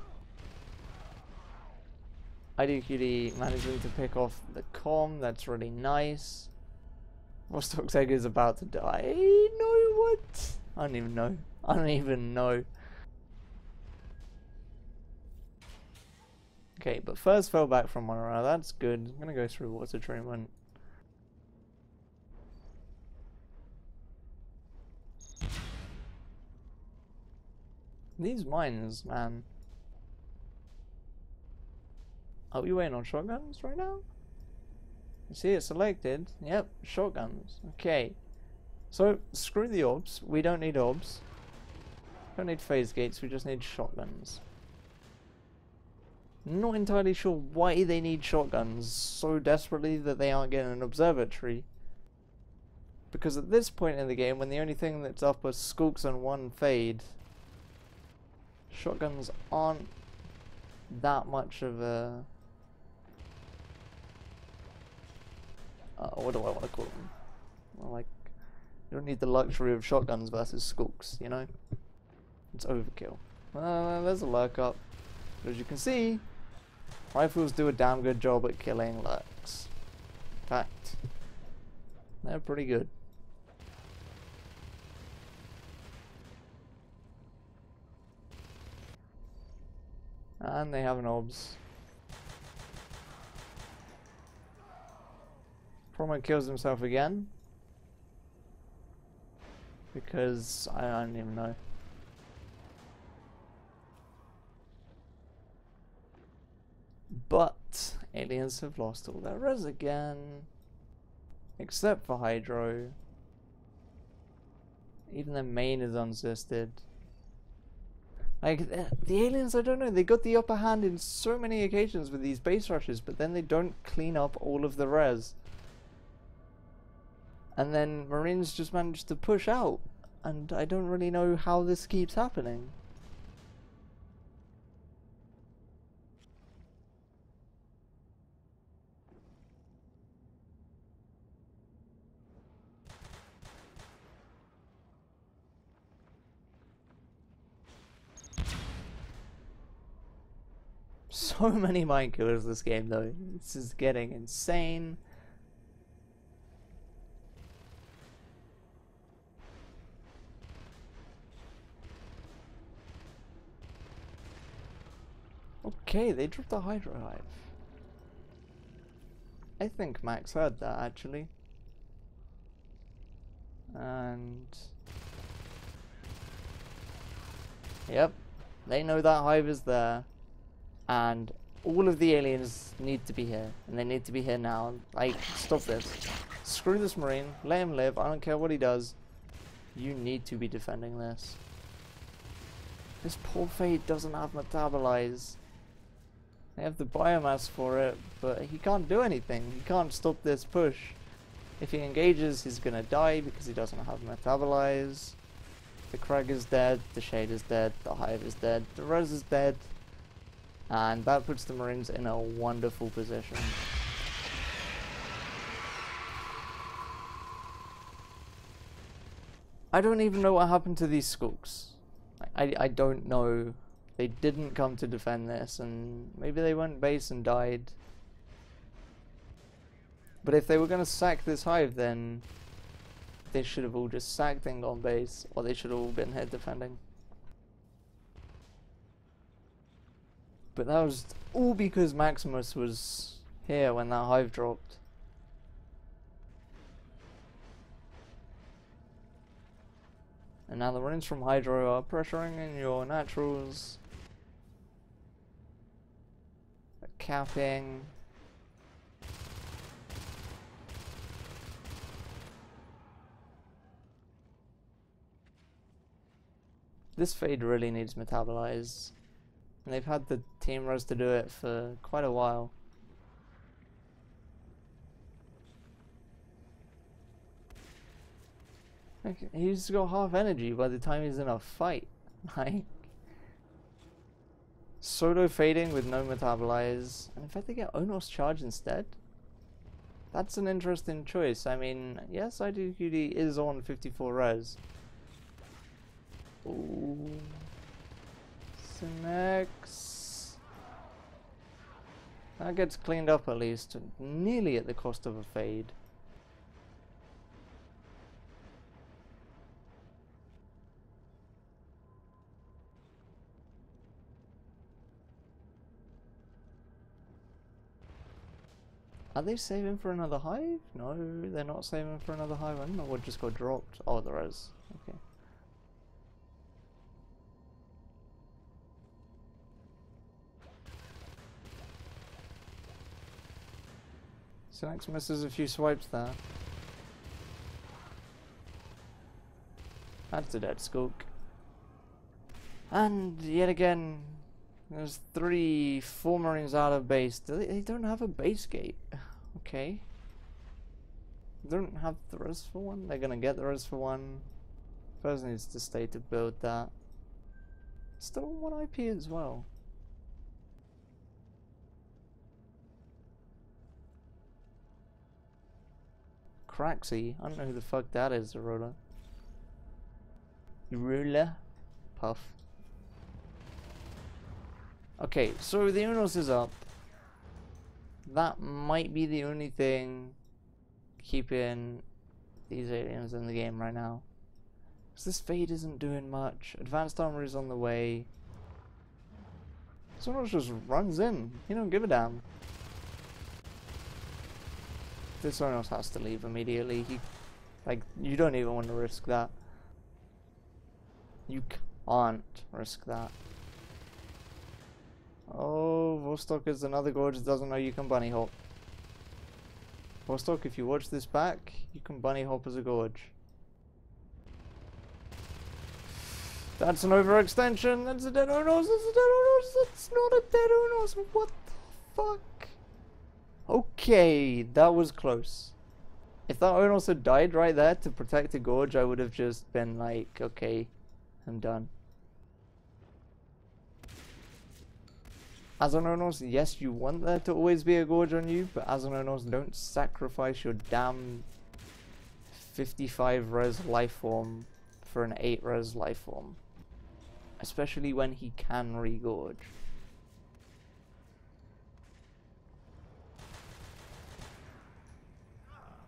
IDQD managing to pick off the comm, that's really nice. Vostok's egg is about to die. No, what? I don't even know. I don't even know. Okay, but first fell back from 1 round, that's good. I'm gonna go through water treatment. These mines, man. Are we waiting on shotguns right now? You see it selected. Yep, shotguns. Okay. So, screw the orbs. We don't need orbs. Don't need phase gates, we just need shotguns. Not entirely sure why they need shotguns so desperately that they aren't getting an observatory. Because at this point in the game, when the only thing that's up are skulks and one fade, shotguns aren't that much of a... what do I want to call them? Well, like, you don't need the luxury of shotguns versus skulks, you know? It's overkill. There's a lurk up. But as you can see, rifles do a damn good job at killing lurks. In fact, they're pretty good. And they have an obs. Promo kills himself again. Because I don't even know. But aliens have lost all their res again. Except for Hydro. Even their main is unsisted. Like, the aliens, I don't know, they got the upper hand in so many occasions with these base rushes, but then they don't clean up all of the res. And then Marines just manage to push out, and I don't really know how this keeps happening. So many mind killers this game though. This is getting insane. Okay, they dropped the Hydro Hive. I think Max heard that actually. And yep, they know that hive is there. And all of the aliens need to be here. And they need to be here now. Like, stop this. Screw this Marine. Let him live. I don't care what he does. You need to be defending this. This poor Fade doesn't have Metabolize. They have the biomass for it, but he can't do anything. He can't stop this push. If he engages, he's gonna die because he doesn't have Metabolize. The Krag is dead. The Shade is dead. The Hive is dead. The Res is dead. And that puts the Marines in a wonderful position. I don't even know what happened to these skulks. I don't know. They didn't come to defend this, and maybe they went base and died. But if they were going to sack this hive, then they should have all just sacked and gone base, or they should have all been here defending. But that was all because Maximus was here when that hive dropped. And now the Marines from Hydro are pressuring in your naturals. Capping. This Fade really needs Metabolize. And they've had the team res to do it for quite a while. Okay, he's got half energy by the time he's in a fight. Like, solo fading with no Metabolize. And in fact they get Onos charge instead. That's an interesting choice. I mean, yes, IDQD is on 54 res. Ooh. Sinex. That gets cleaned up at least, nearly at the cost of a fade. Are they saving for another hive? No, they're not saving for another hive. I don't know what just got dropped. Oh, the res. Okay. Sinex misses a few swipes there. That's a dead skulk. And yet again, there's 4 Marines out of base. They don't have a base gate. Okay. They don't have the res for one. They're gonna get the res for one. Person needs to stay to build that. Still on 1 IP as well. Craxy. I don't know who the fuck that is, the roller. Ruler? Puff. Okay, so the Unos is up. That might be the only thing keeping these aliens in the game right now. Because this Fade isn't doing much. Advanced armor is on the way. Someone just runs in. He don't give a damn. This Sonos has to leave immediately. You don't even want to risk that. You can't risk that. Oh, Vostok is another gorge that doesn't know you can bunny hop. Vostok, if you watch this back, you can bunny hop as a gorge. That's an overextension. That's a dead Unos. That's a dead Unos. That's not a dead Unos. What the fuck? Okay, that was close. If that Unos had died right there to protect a gorge, I would have just been like, okay, I'm done. As an Unos, yes, you want there to always be a gorge on you, but as an Unos, don't sacrifice your damn 55 res lifeform for an 8 res lifeform. Especially when he can regorge.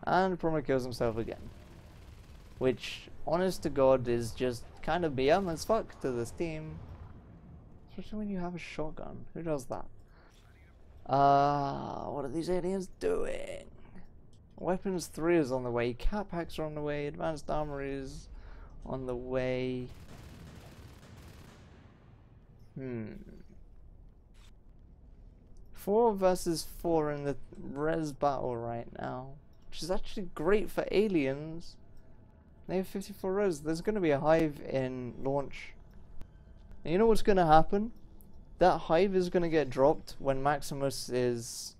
And Promo kills himself again. Which, honest to God, is just kind of BM as fuck to this team. Especially when you have a shotgun. Who does that? What are these aliens doing? Weapons 3 is on the way. Cat packs are on the way. Advanced armor is on the way. 4 versus 4 in the res battle right now. Which is actually great for aliens. They have 54 res. There's going to be a hive in launch. And you know what's going to happen? That hive is going to get dropped when Maximus is,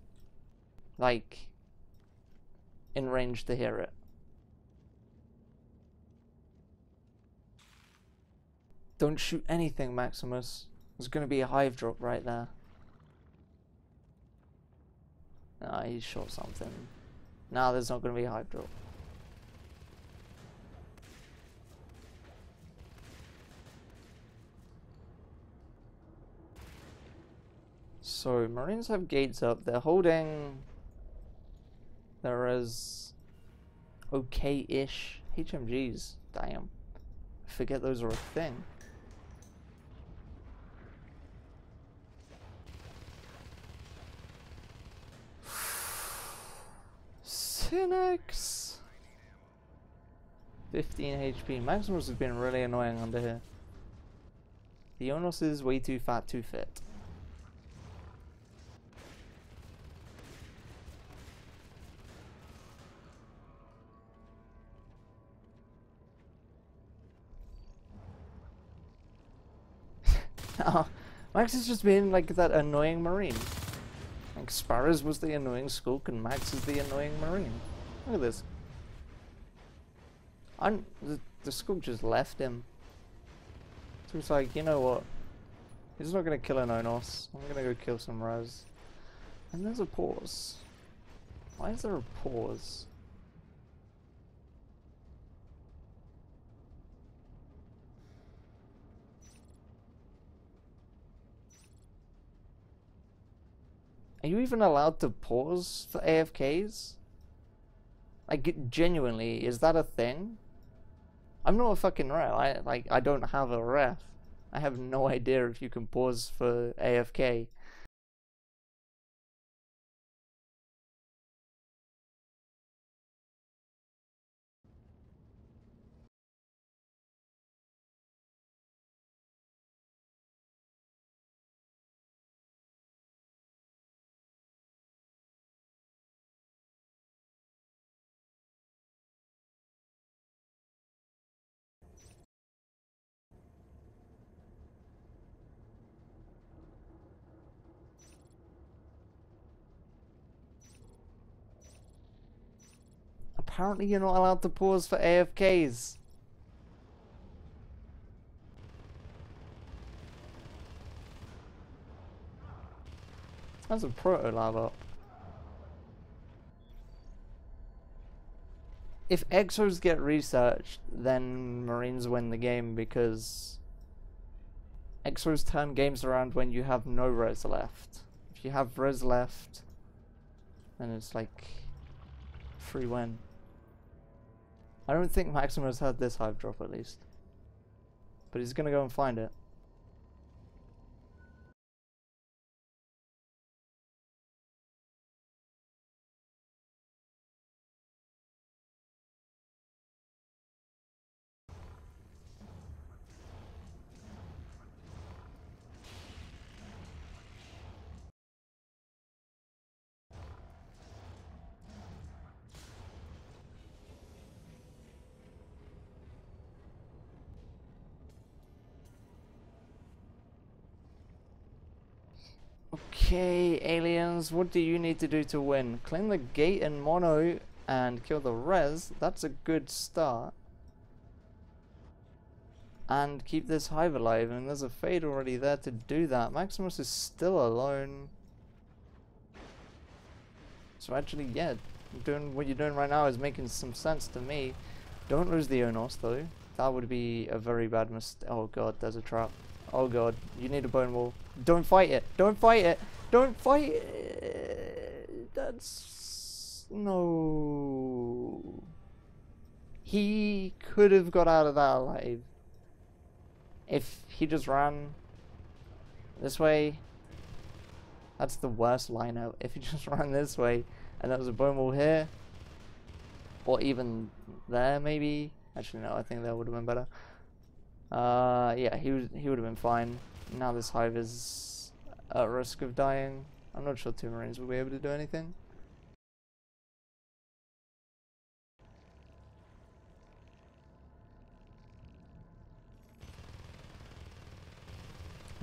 like, in range to hear it. Don't shoot anything, Maximus. There's going to be a hive drop right there. Nah, he shot something. Nah, there's not going to be a hive drop. So, Marines have gates up. They're holding... There is... okay-ish HMGs. Damn. I forget those are a thing. Cynics! 15 HP. Maximus has been really annoying under here. The Onos is way too fat to fit. Max has just been like that annoying Marine. Like Sparrows was the annoying Skulk and Max is the annoying Marine. Look at this. The Skulk just left him. So it's like, you know what? He's not gonna kill an Onos. I'm gonna go kill some res. And there's a pause. Why is there a pause? Are you even allowed to pause for AFKs? Like, genuinely, is that a thing? I'm not a fucking ref. I don't have a ref. I have no idea if you can pause for AFK. Apparently you're not allowed to pause for AFKs. That's a proto lab up. If exos get researched, then Marines win the game because exos turn games around when you have no res left. If you have res left, then it's like free win. I don't think Maximus had this hive drop at least, but he's gonna go and find it. Okay, aliens, what do you need to do to win? Claim the gate in mono and kill the res. That's a good start. And keep this hive alive, and there's a fade already there to do that. Maximus is still alone. So actually, yeah, doing what you're doing right now is making some sense to me. Don't lose the Onos though. That would be a very bad mistake. Oh god, there's a trap. Oh god, you need a bone wall. Don't fight it! Don't fight it! Don't fight it! That's... no... He could have got out of that alive. If he just ran this way, that's the worst lineup. If he just ran this way and there was a bone wall here, or even there maybe. Actually no, I think that would have been better. Yeah, he would have been fine. Now this hive is at risk of dying. I'm not sure 2 Marines will be able to do anything.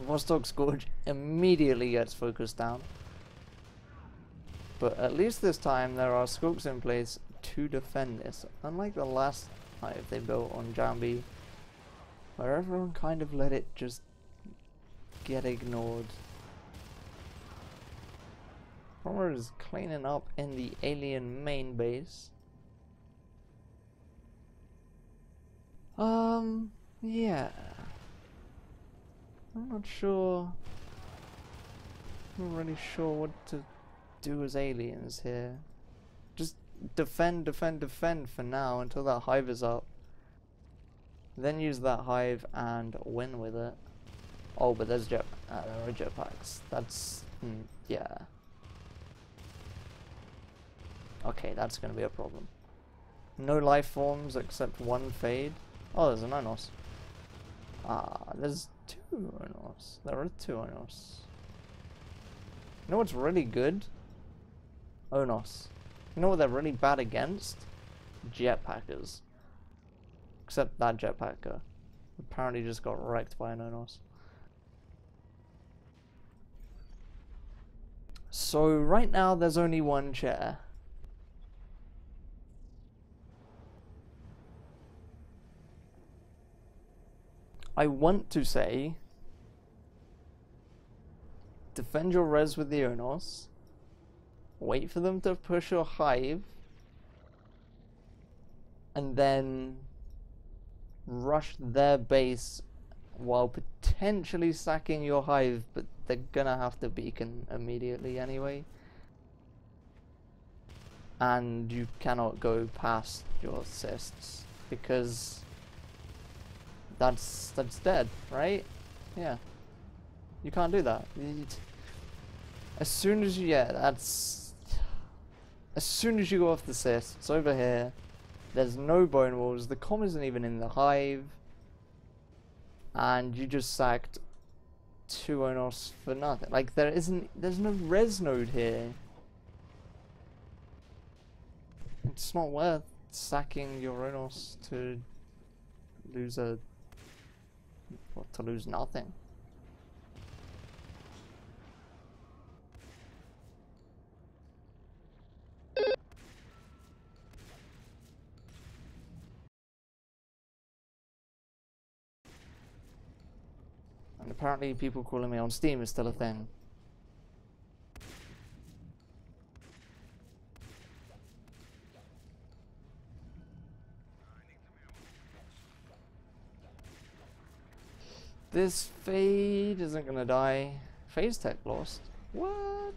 Vostok's Gorge immediately gets focused down. But at least this time there are scopes in place to defend this. Unlike the last hive they built on Jambi, where everyone kind of let it just get ignored. Homer is cleaning up in the alien main base. Yeah. I'm not sure. I'm not really sure what to do as aliens here. Just defend, defend, defend for now until that hive is up. Then use that hive and win with it. Oh, but there's there are jetpacks. That's yeah. Okay, that's gonna be a problem. No life forms except one fade. Oh, there's an Onos. Ah, there's 2 Onos. There are 2 Onos. You know what's really good? Onos. You know what they're really bad against? Jetpackers. Except that jetpacker. Apparently just got wrecked by an Onos. So right now there's only 1 chair. I want to say defend your res with the Onos, wait for them to push your hive, and then rush their base while potentially sacking your hive, but they're gonna have to beacon immediately anyway. And you cannot go past your cysts because that's dead, right? Yeah. You can't do that. As soon as you as soon as you go off the cysts over here, there's no bone walls, the comm isn't even in the hive, and you just sacked 2 Onos for nothing. Like there's no res node here. It's not worth sacking your Onos to lose to lose nothing. apparently people calling me on Steam is still a thing. This Fade isn't gonna die. Phase tech lost. What?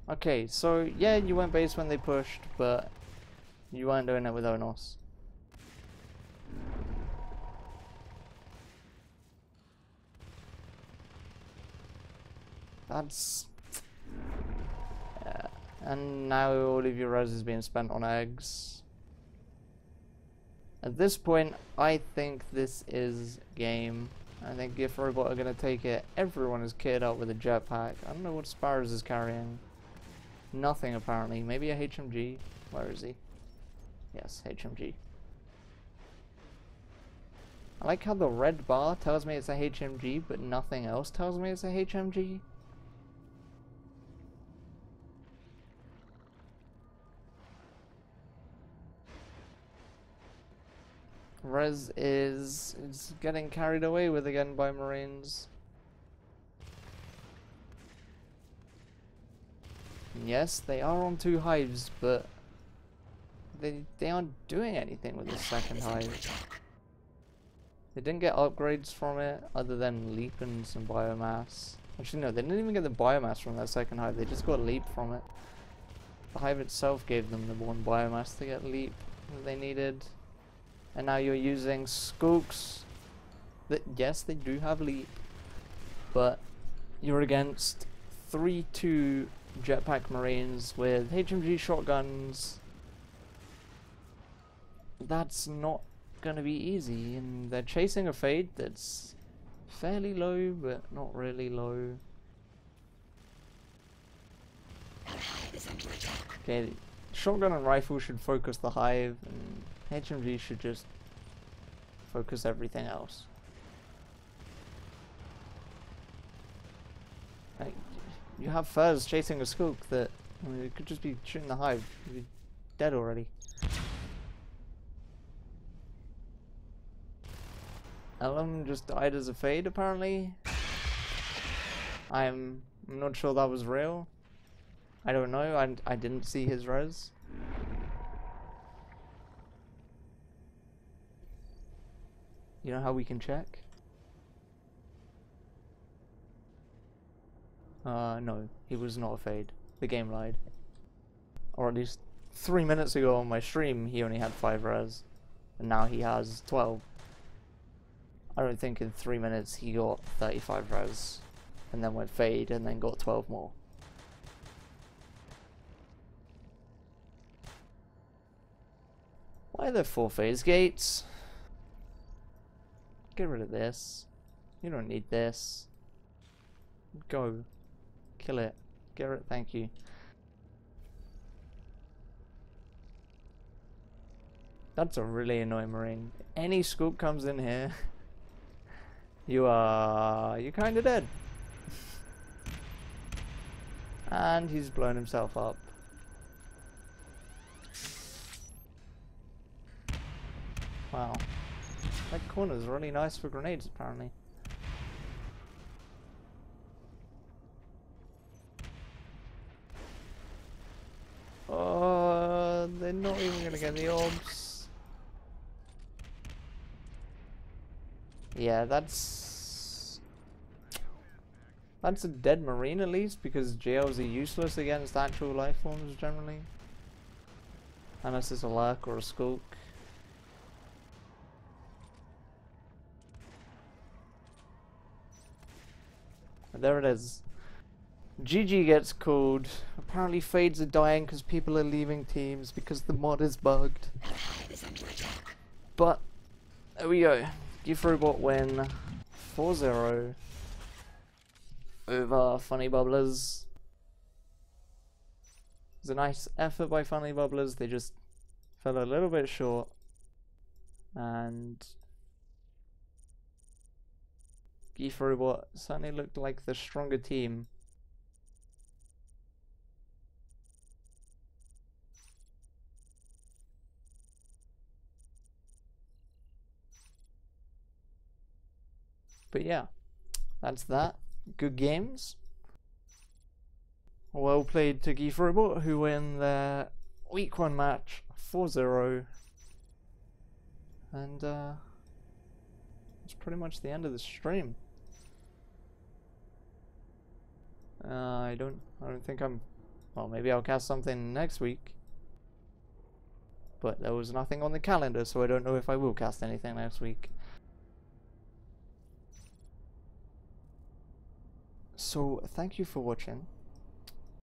Okay, so yeah, you went base when they pushed, but you weren't doing it with Onos. That's... yeah. And now all of your res is being spent on eggs. At this point, I think this is game. I think if Robot are going to take it, everyone is kitted out with a jetpack. I don't know what Sparrows is carrying. Nothing apparently. Maybe a HMG. Where is he? Yes, HMG. I like how the red bar tells me it's a HMG, but nothing else tells me it's a HMG. Res is getting carried away with again by Marines. Yes, they are on 2 hives, but they aren't doing anything with the second hive. They didn't get upgrades from it other than leap and some biomass. Actually no, they didn't even get the biomass from that second hive, they just got leap from it. The hive itself gave them the 1 biomass to get leap that they needed. And now you're using Skooks that, yes, they do have leap, but you're against 3-2 jetpack Marines with HMG shotguns. That's not gonna be easy, and they're chasing a Fade that's fairly low, but not really low. Okay, shotgun and rifle should focus the hive, and HMG should just focus everything else. Like, you have Furs chasing a Skook that, I mean, it could just be shooting the hive. You'd be dead already. Ellum just died as a Fade apparently. I'm not sure that was real. I don't know, I didn't see his res. You know how we can check? No, he was not a Fade. The game lied. Or at least 3 minutes ago on my stream, he only had 5 res. And now he has 12. I don't think in 3 minutes he got 35 res. And then went Fade and then got 12 more. Why are there 4 phase gates? Get rid of this. You don't need this. Go. Kill it. Get rid. Thank you. That's a really annoying Marine. Any Skook comes in here, you're kinda dead. And he's blown himself up. Wow. That corner's really nice for grenades, apparently. Oh, they're not even gonna get the orbs. Yeah, that's a dead Marine at least, because GLs are useless against actual life forms generally. Unless it's a Lurk or a Skook. There it is. GG gets called. Apparently Fades are dying because people are leaving teams because the mod is bugged. But there we go. GEIF win 4-0 over FunnyBubblers. It was a nice effort by FunnyBubblers. They just fell a little bit short. And GEIF certainly looked like the stronger team. But yeah, that's that. Good games. Well played to GEIF Robot, who win their Week 1 match 4-0. And that's pretty much the end of the stream. I don't think I'm... Well, maybe I'll cast something next week. But there was nothing on the calendar, so I don't know if I will cast anything next week. So, thank you for watching.